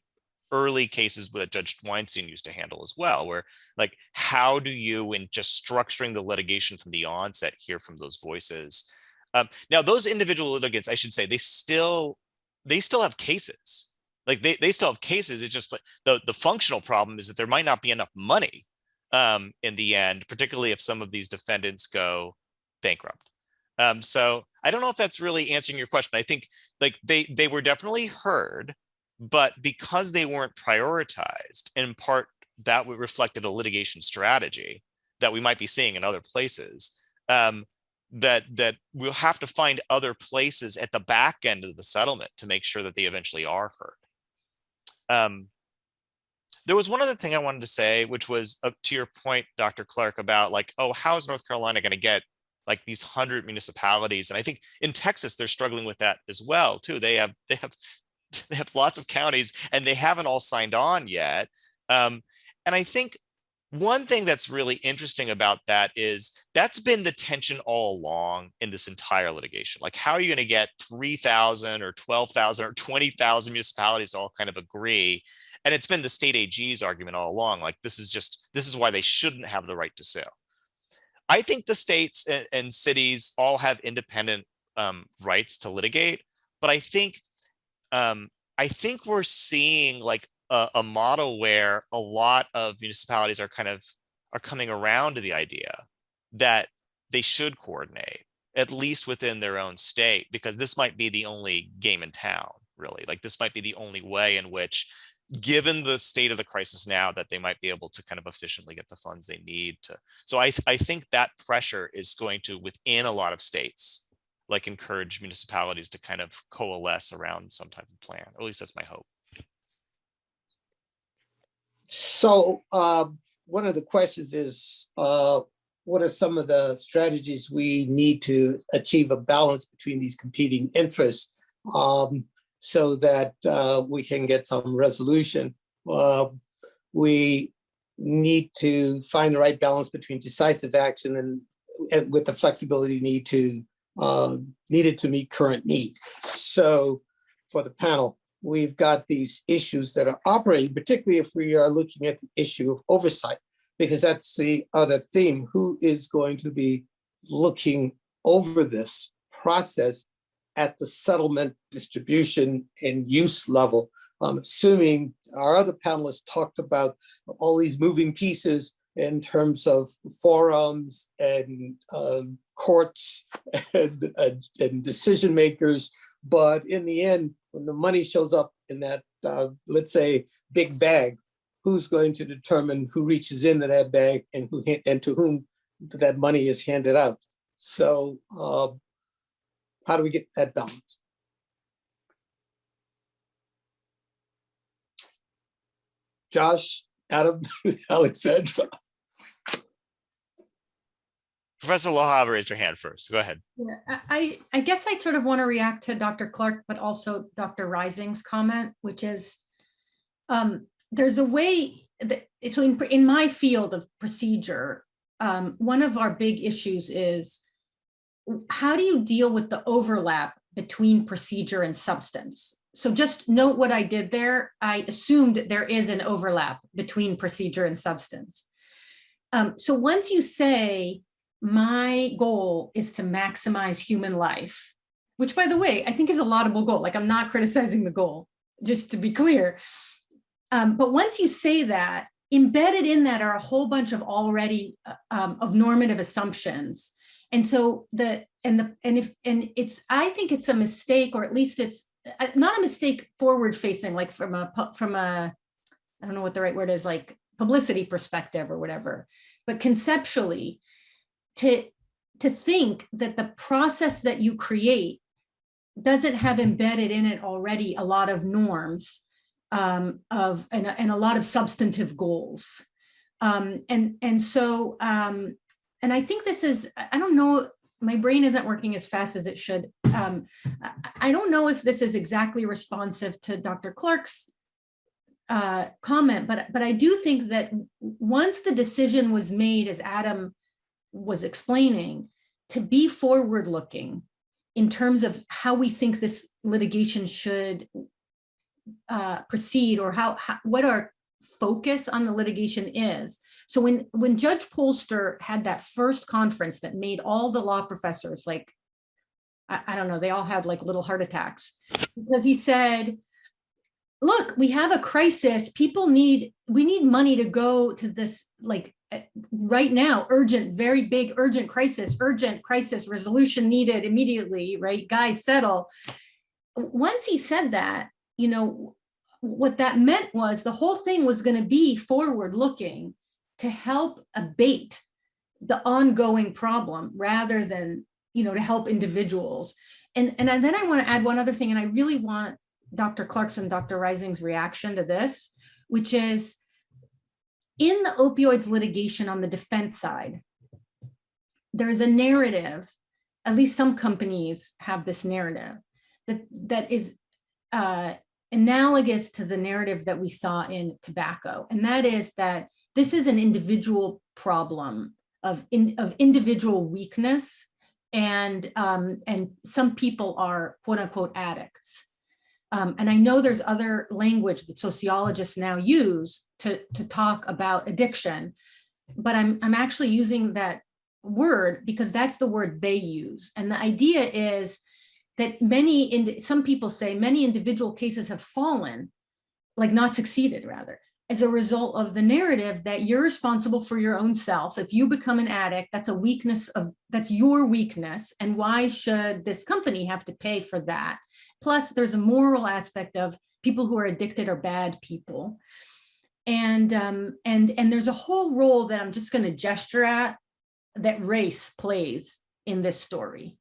early cases that Judge Weinstein used to handle as well, where like, how do you, in just structuring the litigation from the onset, hear from those voices? Now, those individual litigants, I should say, they still have cases. Like they still have cases. It's just like the functional problem is that there might not be enough money in the end, particularly if some of these defendants go bankrupt. So I don't know if that's really answering your question. I think like they were definitely heard, but because they weren't prioritized, in part that reflected a litigation strategy that we might be seeing in other places, that we'll have to find other places at the back end of the settlement to make sure that they eventually are heard. There was one other thing I wanted to say, which was up to your point, Dr. Clark, about like, oh, how is North Carolina going to get like these 100 municipalities? And I think in Texas, they're struggling with that as well, too. They have lots of counties and they haven't all signed on yet. And I think one thing that's really interesting about that is that's been the tension all along in this entire litigation. Like, how are you going to get 3,000 or 12,000 or 20,000 municipalities to all kind of agree? And it's been the state AG's argument all along. Like, this is why they shouldn't have the right to sue. I think the states and cities all have independent rights to litigate, but I think we're seeing like a model where a lot of municipalities are coming around to the idea that they should coordinate, at least within their own state, because this might be the only game in town, really. Like, this might be the only way in which, given the state of the crisis now, that they might be able to kind of efficiently get the funds they need to. So I think that pressure is going to, within a lot of states, like encourage municipalities to kind of coalesce around some type of plan. Or at least that's my hope. So one of the questions is, what are some of the strategies we need to achieve a balance between these competing interests, so that we can get some resolution? We need to find the right balance between decisive action and with the flexibility needed to meet current need. So for the panel, we've got these issues that are operating, particularly if we are looking at the issue of oversight, because that's the other theme. Who is going to be looking over this process at the settlement, distribution, and use level? Assuming our other panelists talked about all these moving pieces in terms of forums and courts and decision makers, but in the end, when the money shows up in that, let's say, big bag, who's going to determine who reaches into that bag and to whom that money is handed out? So how do we get that balance? Josh, Adam, Alexandra. Professor Lahav raised her hand first. Go ahead. Yeah, I guess I sort of want to react to Dr. Clark, but also Dr. Rising's comment, which is there's a way that it's in my field of procedure. One of our big issues is, how do you deal with the overlap between procedure and substance? So just note what I did there. I assumed there is an overlap between procedure and substance. So once you say, my goal is to maximize human life, which, by the way, I think is a laudable goal. Like, I'm not criticizing the goal, just to be clear. But once you say that, embedded in that are a whole bunch of already of normative assumptions. And so I think it's a mistake, or at least it's not a mistake forward facing, like from a, I don't know what the right word is, like publicity perspective or whatever, but conceptually, to think that the process that you create doesn't have embedded in it already a lot of norms and a lot of substantive goals. And I think this is, I don't know, my brain isn't working as fast as it should. I don't know if this is exactly responsive to Dr. Clark's comment, but I do think that once the decision was made, as Adam was explaining, to be forward-looking in terms of how we think this litigation should proceed, or what our focus on the litigation is. So when Judge Polster had that first conference that made all the law professors, like, I don't know, they all had like little heart attacks, because he said, look, we have a crisis. We need money to go to this, like, right now, urgent, very big, urgent crisis resolution needed immediately, right? Guys, settle. Once he said that, you know, what that meant was the whole thing was going to be forward looking to help abate the ongoing problem rather than, you know, to help individuals. And then I want to add one other thing, and I really want Dr. Clark's and Dr. Rising's reaction to this, which is, in the opioids litigation on the defense side, there's a narrative, at least some companies have this narrative, that is analogous to the narrative that we saw in tobacco. And that is that this is an individual problem of individual weakness, and some people are quote unquote addicts. And I know there's other language that sociologists now use to talk about addiction, but I'm actually using that word because that's the word they use. And the idea is that some people say many individual cases have fallen, like not succeeded rather, as a result of the narrative that you're responsible for your own self. If you become an addict, that's your weakness. And why should this company have to pay for that? Plus, there's a moral aspect of people who are addicted are bad people. And there's a whole role that I'm just going to gesture at that race plays in this story,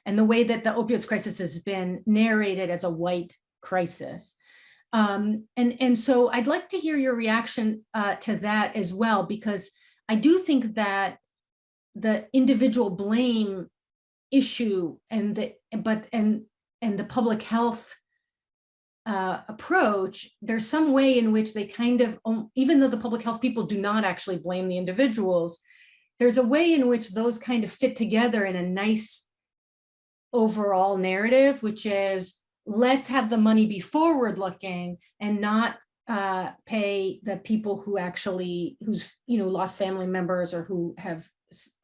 and the way that the opioids crisis has been narrated as a white crisis. And so I'd like to hear your reaction to that as well, because I do think that the individual blame issue and the public health approach, there's some way in which they kind of, even though the public health people do not actually blame the individuals, there's a way in which those kind of fit together in a nice overall narrative, which is, let's have the money be forward looking and not pay the people who's lost family members, or who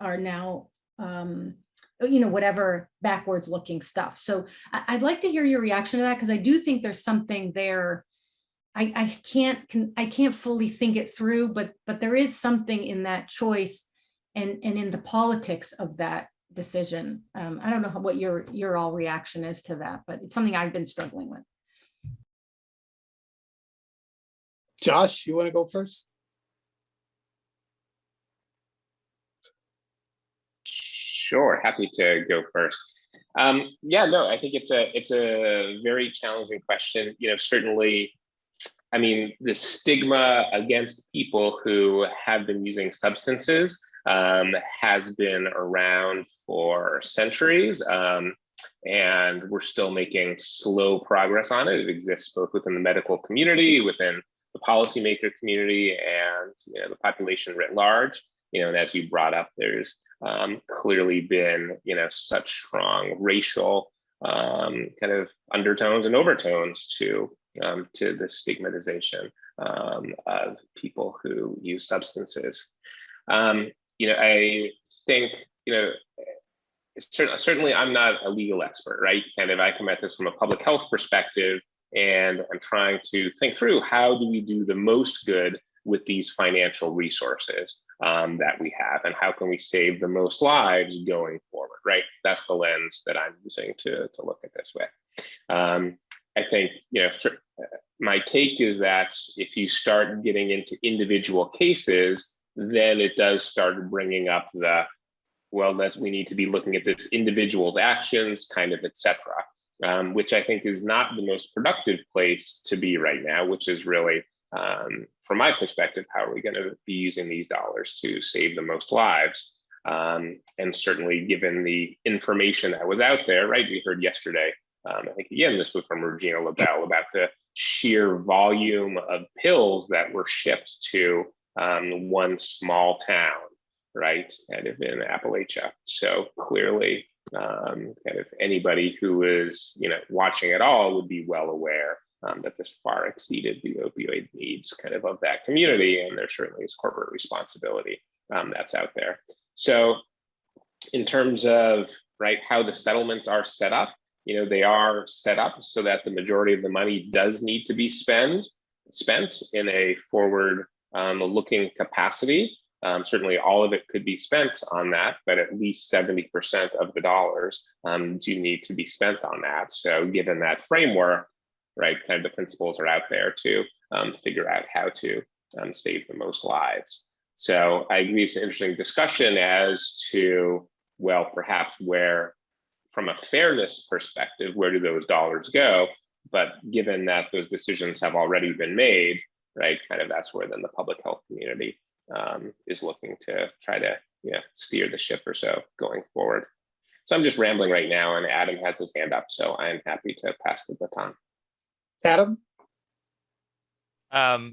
are now whatever backwards looking stuff. So I'd like to hear your reaction to that, because I do think there's something there. I can't fully think it through, but there is something in that choice and in the politics of that decision. I don't know what your all reaction is to that, but it's something I've been struggling with. Josh, you want to go first? Sure, happy to go first. I think it's a very challenging question. Certainly, I mean, the stigma against people who have been using substances has been around for centuries, and we're still making slow progress on it. It exists both within the medical community, within the policymaker community, and the population writ large. And as you brought up, there's clearly been such strong racial kind of undertones and overtones to the stigmatization of people who use substances. I think, certainly I'm not a legal expert, right? Kind of, I come at this from a public health perspective, and I'm trying to think through, how do we do the most good with these financial resources that we have, and how can we save the most lives going forward, right? That's the lens that I'm using to look at this with. I think, my take is that if you start getting into individual cases, then it does start bringing up the, well, we need to be looking at this individual's actions, kind of, et cetera, which I think is not the most productive place to be right now, which is really, from my perspective, how are we going to be using these dollars to save the most lives? And certainly given the information that was out there, right? We heard yesterday, I think again, this was from Regina LaBelle, about the sheer volume of pills that were shipped to one small town, right? Kind of in Appalachia. So clearly, kind of anybody who is, watching at all would be well aware that this far exceeded the opioid needs kind of that community. And there certainly is corporate responsibility that's out there. So in terms of, right, how the settlements are set up, they are set up so that the majority of the money does need to be spent in a forward looking capacity. Certainly all of it could be spent on that, but at least 70% of the dollars do need to be spent on that. So given that framework, right, kind of the principles are out there to figure out how to save the most lives. So I agree it's an interesting discussion as to, well, perhaps where, from a fairness perspective, where do those dollars go? But given that those decisions have already been made, right, kind of that's where then the public health community is looking to try to steer the ship or so going forward. So I'm just rambling right now, and Adam has his hand up, so I'm happy to pass the baton. Adam?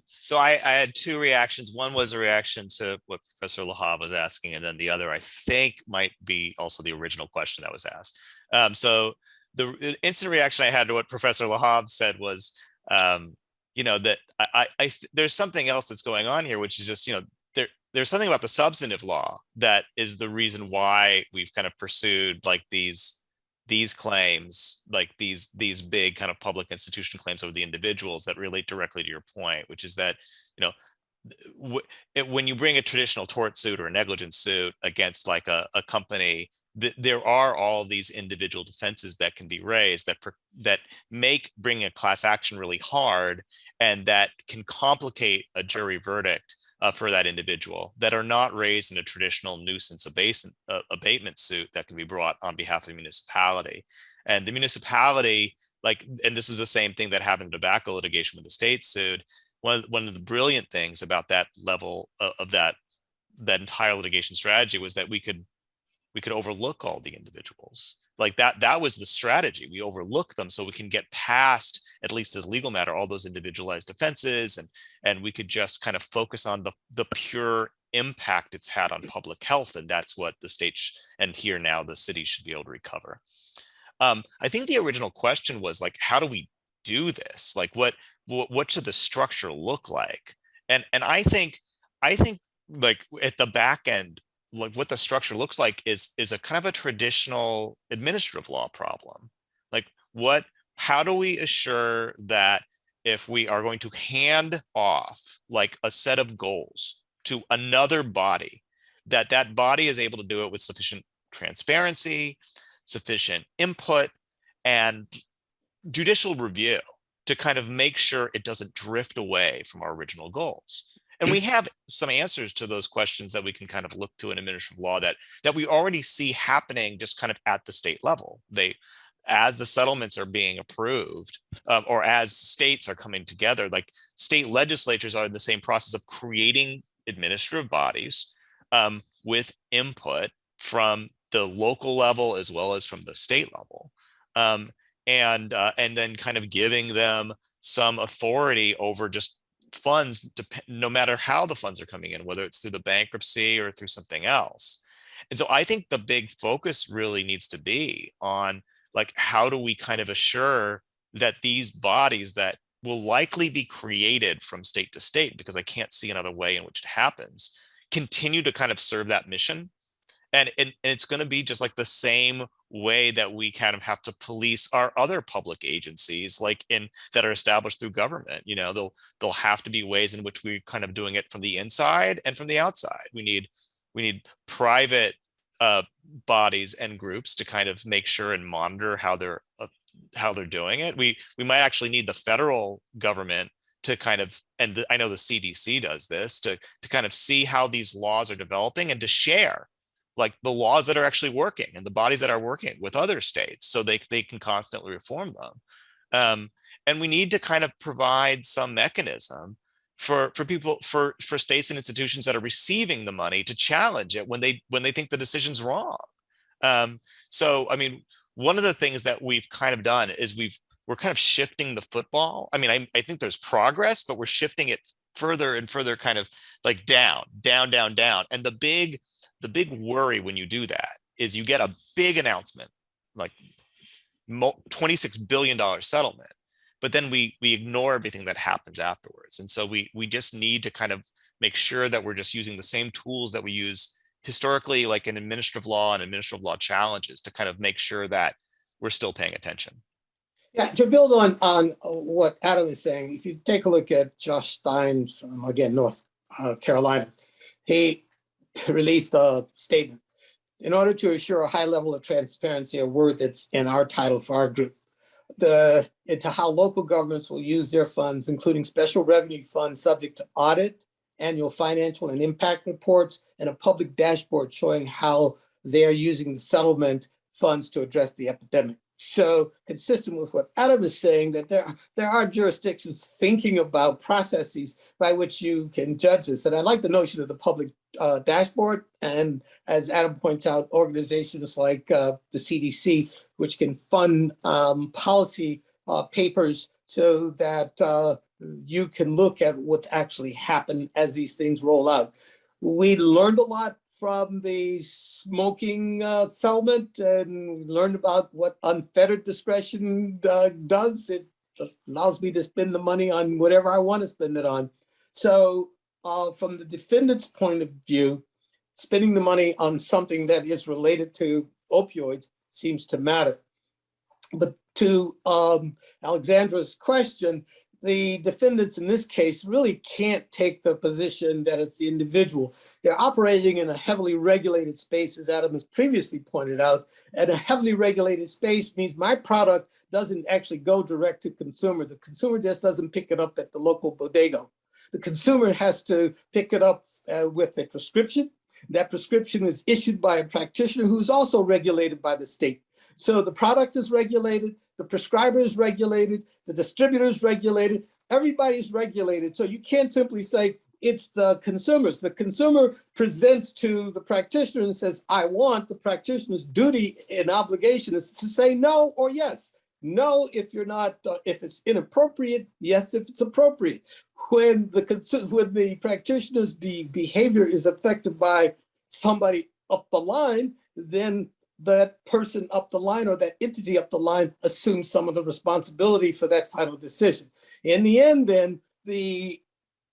So I had two reactions. One was a reaction to what Professor Lahav was asking, and then the other I think might be also the original question that was asked. So the instant reaction I had to what Professor Lahav said was, that there's something else that's going on here, which is just, there's something about the substantive law that is the reason why we've kind of pursued like these claims, like these big kind of public institution claims over the individuals that relate directly to your point, which is that, when you bring a traditional tort suit or a negligence suit against like a company, there are all these individual defenses that can be raised that make bringing a class action really hard, and that can complicate a jury verdict for that individual, that are not raised in a traditional nuisance abatement suit that can be brought on behalf of the municipality. And the municipality, and this is the same thing that happened in tobacco litigation when the state sued. One of the brilliant things about that level of that entire litigation strategy was that we could overlook all the individuals. Like that was the strategy. We overlook them so we can get past, at least as legal matter, all those individualized offenses, and we could just kind of focus on the pure impact it's had on public health. And that's what the state and here now the city should be able to recover. I think the original question was like, how do we do this? Like what should the structure look like? And I think like at the back end, like what the structure looks like is a kind of a traditional administrative law problem. Like how do we assure that if we are going to hand off like a set of goals to another body, that body is able to do it with sufficient transparency, sufficient input, and judicial review to kind of make sure it doesn't drift away from our original goals? And we have some answers to those questions that we can kind of look to in administrative law that we already see happening just kind of at the state level. As the settlements are being approved, or as states are coming together, like state legislatures are in the same process of creating administrative bodies with input from the local level as well as from the state level, and then kind of giving them some authority over just funds, no matter how the funds are coming in, whether it's through the bankruptcy or through something else. And so I think the big focus really needs to be on like, how do we kind of assure that these bodies that will likely be created from state to state, because I can't see another way in which it happens, continue to kind of serve that mission. And it's going to be just like the same way that we kind of have to police our other public agencies, like that are established through government. There'll have to be ways in which we're kind of doing it from the inside and from the outside. We need private bodies and groups to kind of make sure and monitor how they're doing it. We might actually need the federal government to kind of, and I know the CDC does this, to kind of see how these laws are developing and to share like the laws that are actually working and the bodies that are working with other states so they can constantly reform them. And we need to kind of provide some mechanism for people, for states and institutions that are receiving the money to challenge it when they think the decision's wrong. So, I mean, one of the things that we've kind of done is we're kind of shifting the football. I mean, I think there's progress, but we're shifting it further and further, kind of like down. And the big worry when you do that is you get a big announcement, like $26 billion settlement, but then we ignore everything that happens afterwards. And so we just need to kind of make sure that we're just using the same tools that we use historically, like in administrative law and administrative law challenges, to kind of make sure that we're still paying attention. Yeah, to build on what Adam is saying, if you take a look at Josh Stein from, again, North Carolina, he released a statement. In order to assure a high level of transparency, a word that's in our title for our group, into how local governments will use their funds, including special revenue funds subject to audit, annual financial and impact reports, and a public dashboard showing how they are using the settlement funds to address the epidemic. So consistent with what Adam is saying, that there are jurisdictions thinking about processes by which you can judge this. And I like the notion of the public dashboard. And as Adam points out, organizations like the CDC, which can fund policy papers so that you can look at what's actually happened as these things roll out. We learned a lot from the smoking settlement, and we learned about what unfettered discretion does. It allows me to spend the money on whatever I want to spend it on. So from the defendant's point of view, spending the money on something that is related to opioids seems to matter. But to Alexandra's question, the defendants in this case really can't take the position that it's the individual. They're operating in a heavily regulated space, as Adam has previously pointed out, and a heavily regulated space means my product doesn't actually go direct to consumer. The consumer just doesn't pick it up at the local bodega. The consumer has to pick it up with a prescription. That prescription is issued by a practitioner who's also regulated by the state. So the product is regulated, the prescriber is regulated, the distributor is regulated, everybody's regulated. So you can't simply say it's the consumers. The consumer presents to the practitioner and says, I want. The practitioner's duty and obligation is to say no or yes. No, if you're not, if it's inappropriate, yes, if it's appropriate. When the practitioner's behavior is affected by somebody up the line, then that person up the line or that entity up the line assumes some of the responsibility for that final decision. In the end, then,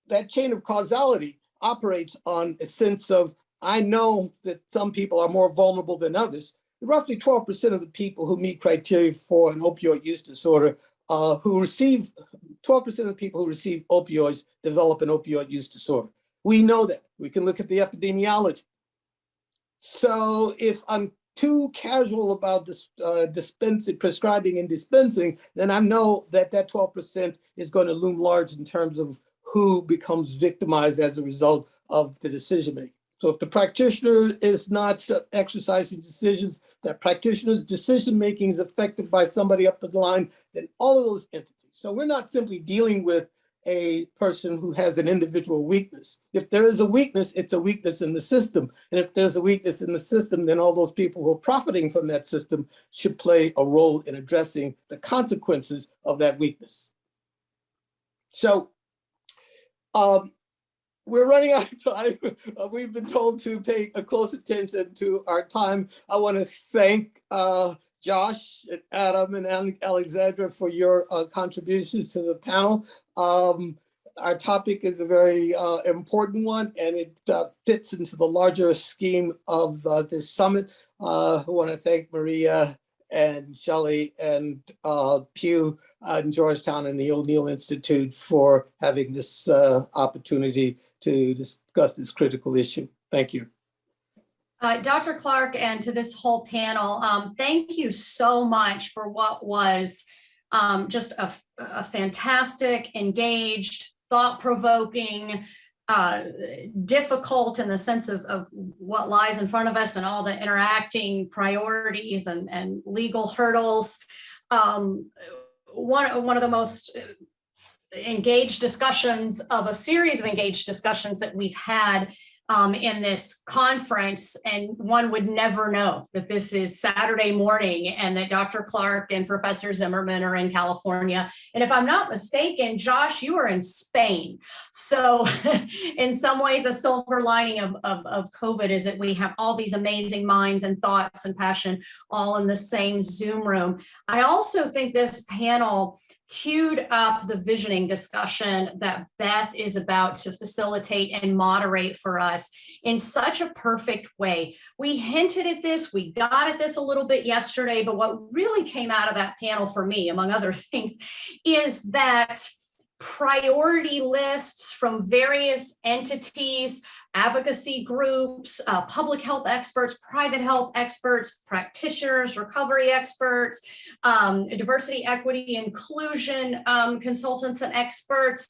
that chain of causality operates on a sense of, I know that some people are more vulnerable than others. Roughly 12% of the people who meet criteria for an opioid use disorder, 12% of the people who receive opioids develop an opioid use disorder. We know that. We can look at the epidemiology. So if I'm too casual about this prescribing and dispensing, then I know that 12% is going to loom large in terms of who becomes victimized as a result of the decision making. So if the practitioner is not exercising decisions, that practitioner's decision making is affected by somebody up the line, then all of those entities. So we're not simply dealing with a person who has an individual weakness. If there is a weakness, it's a weakness in the system. And if there's a weakness in the system, then all those people who are profiting from that system should play a role in addressing the consequences of that weakness. So we're running out of time. We've been told to pay a close attention to our time. I want to thank Josh, and Adam, and Alexandra for your contributions to the panel. Our topic is a very important one, and it fits into the larger scheme of this summit. I want to thank Maria and Shelley and Pew and Georgetown and the O'Neill Institute for having this opportunity to discuss this critical issue. Thank you. Dr. Clark, and to this whole panel, thank you so much for what was just a fantastic, engaged, thought-provoking, difficult in the sense of what lies in front of us and all the interacting priorities and legal hurdles. One of the most engaged discussions of a series of engaged discussions that we've had in this conference, and one would never know that this is Saturday morning and that Dr. Clark and Professor Zimmerman are in California. And if I'm not mistaken, Josh, you are in Spain. So in some ways, a silver lining of COVID is that we have all these amazing minds and thoughts and passion all in the same Zoom room. I also think this panel queued up the visioning discussion that Beth is about to facilitate and moderate for us in such a perfect way. We hinted at this, we got at this a little bit yesterday, but what really came out of that panel for me, among other things, is that priority lists from various entities, advocacy groups, public health experts, private health experts, practitioners, recovery experts, diversity, equity, inclusion consultants and experts.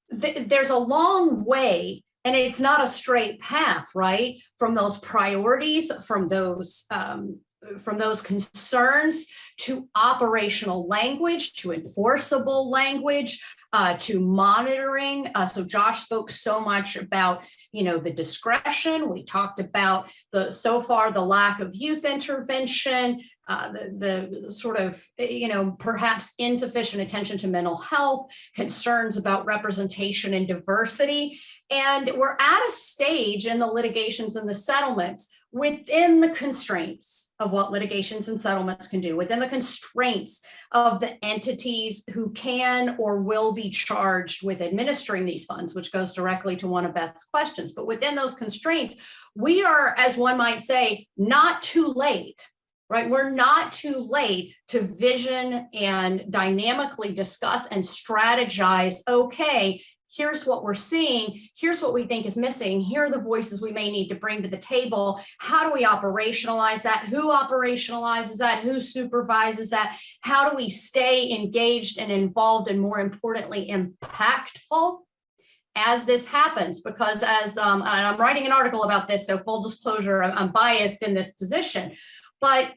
There's a long way, and it's not a straight path, right? From those priorities, from those concerns to operational language, to enforceable language, to monitoring. So Josh spoke so much about, the discretion. We talked about so far the lack of youth intervention, the sort of, perhaps insufficient attention to mental health, concerns about representation and diversity. And we're at a stage in the litigations and the settlements within the constraints of what litigations and settlements can do, within the constraints of the entities who can or will be charged with administering these funds, which goes directly to one of Beth's questions. But within those constraints, we are, as one might say, not too late, right? We're not too late to vision and dynamically discuss and strategize, okay, here's what we're seeing, here's what we think is missing, here are the voices we may need to bring to the table. How do we operationalize that? Who operationalizes that? Who supervises that? How do we stay engaged and involved and, more importantly, impactful as this happens? Because as and I'm writing an article about this, so full disclosure, I'm biased in this position. But,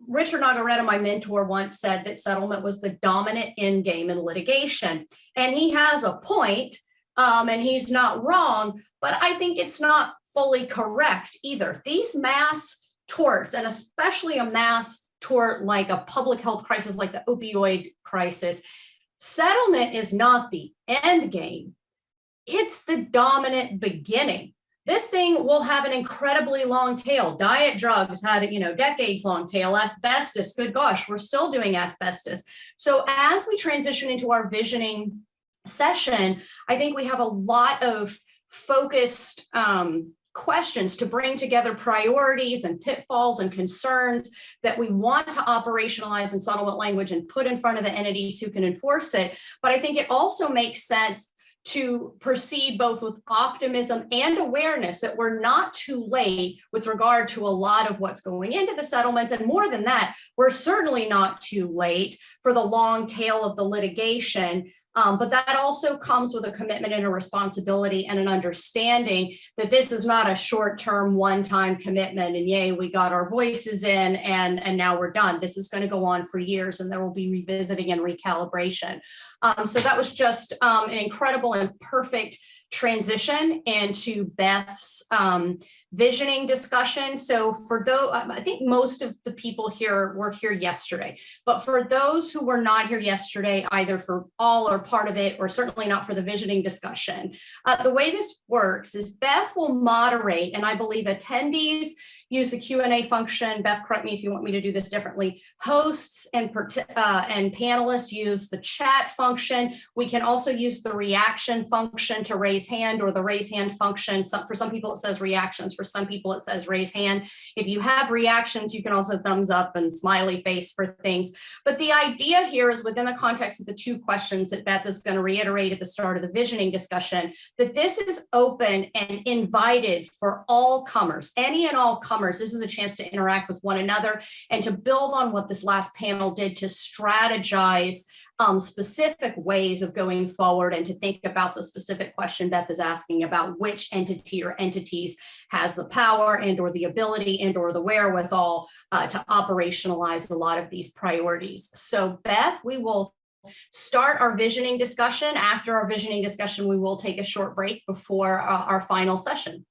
Richard Nagaretta, my mentor, once said that settlement was the dominant end game in litigation. And he has a point, and he's not wrong, but I think it's not fully correct either. These mass torts, and especially a mass tort like a public health crisis like the opioid crisis, settlement is not the end game. It's the dominant beginning. This thing will have an incredibly long tail. Diet drugs had, decades long tail. Asbestos, good gosh, we're still doing asbestos. So as we transition into our visioning session, I think we have a lot of focused questions to bring together priorities and pitfalls and concerns that we want to operationalize in settlement language and put in front of the entities who can enforce it. But I think it also makes sense to proceed both with optimism and awareness that we're not too late with regard to a lot of what's going into the settlements. And more than that, we're certainly not too late for the long tail of the litigation. But that also comes with a commitment and a responsibility and an understanding that this is not a short-term, one-time commitment and yay, we got our voices in and now we're done. This is going to go on for years and there will be revisiting and recalibration. So that was just an incredible and perfect transition into Beth's visioning discussion. So for those, I think most of the people here were here yesterday, but for those who were not here yesterday, either for all or part of it, or certainly not for the visioning discussion, the way this works is Beth will moderate, and I believe attendees use the Q&A function. Beth, correct me if you want me to do this differently. Hosts and panelists use the chat function. We can also use the reaction function to raise hand, or the raise hand function. For some people, it says reactions. For some people, it says raise hand. If you have reactions, you can also thumbs up and smiley face for things. But the idea here is, within the context of the two questions that Beth is going to reiterate at the start of the visioning discussion, that this is open and invited for all comers, any and all comers newcomers, this is a chance to interact with one another and to build on what this last panel did to strategize specific ways of going forward and to think about the specific question Beth is asking about which entity or entities has the power and or the ability and or the wherewithal to operationalize a lot of these priorities. So Beth, we will start our visioning discussion. After our visioning discussion, we will take a short break before our final session.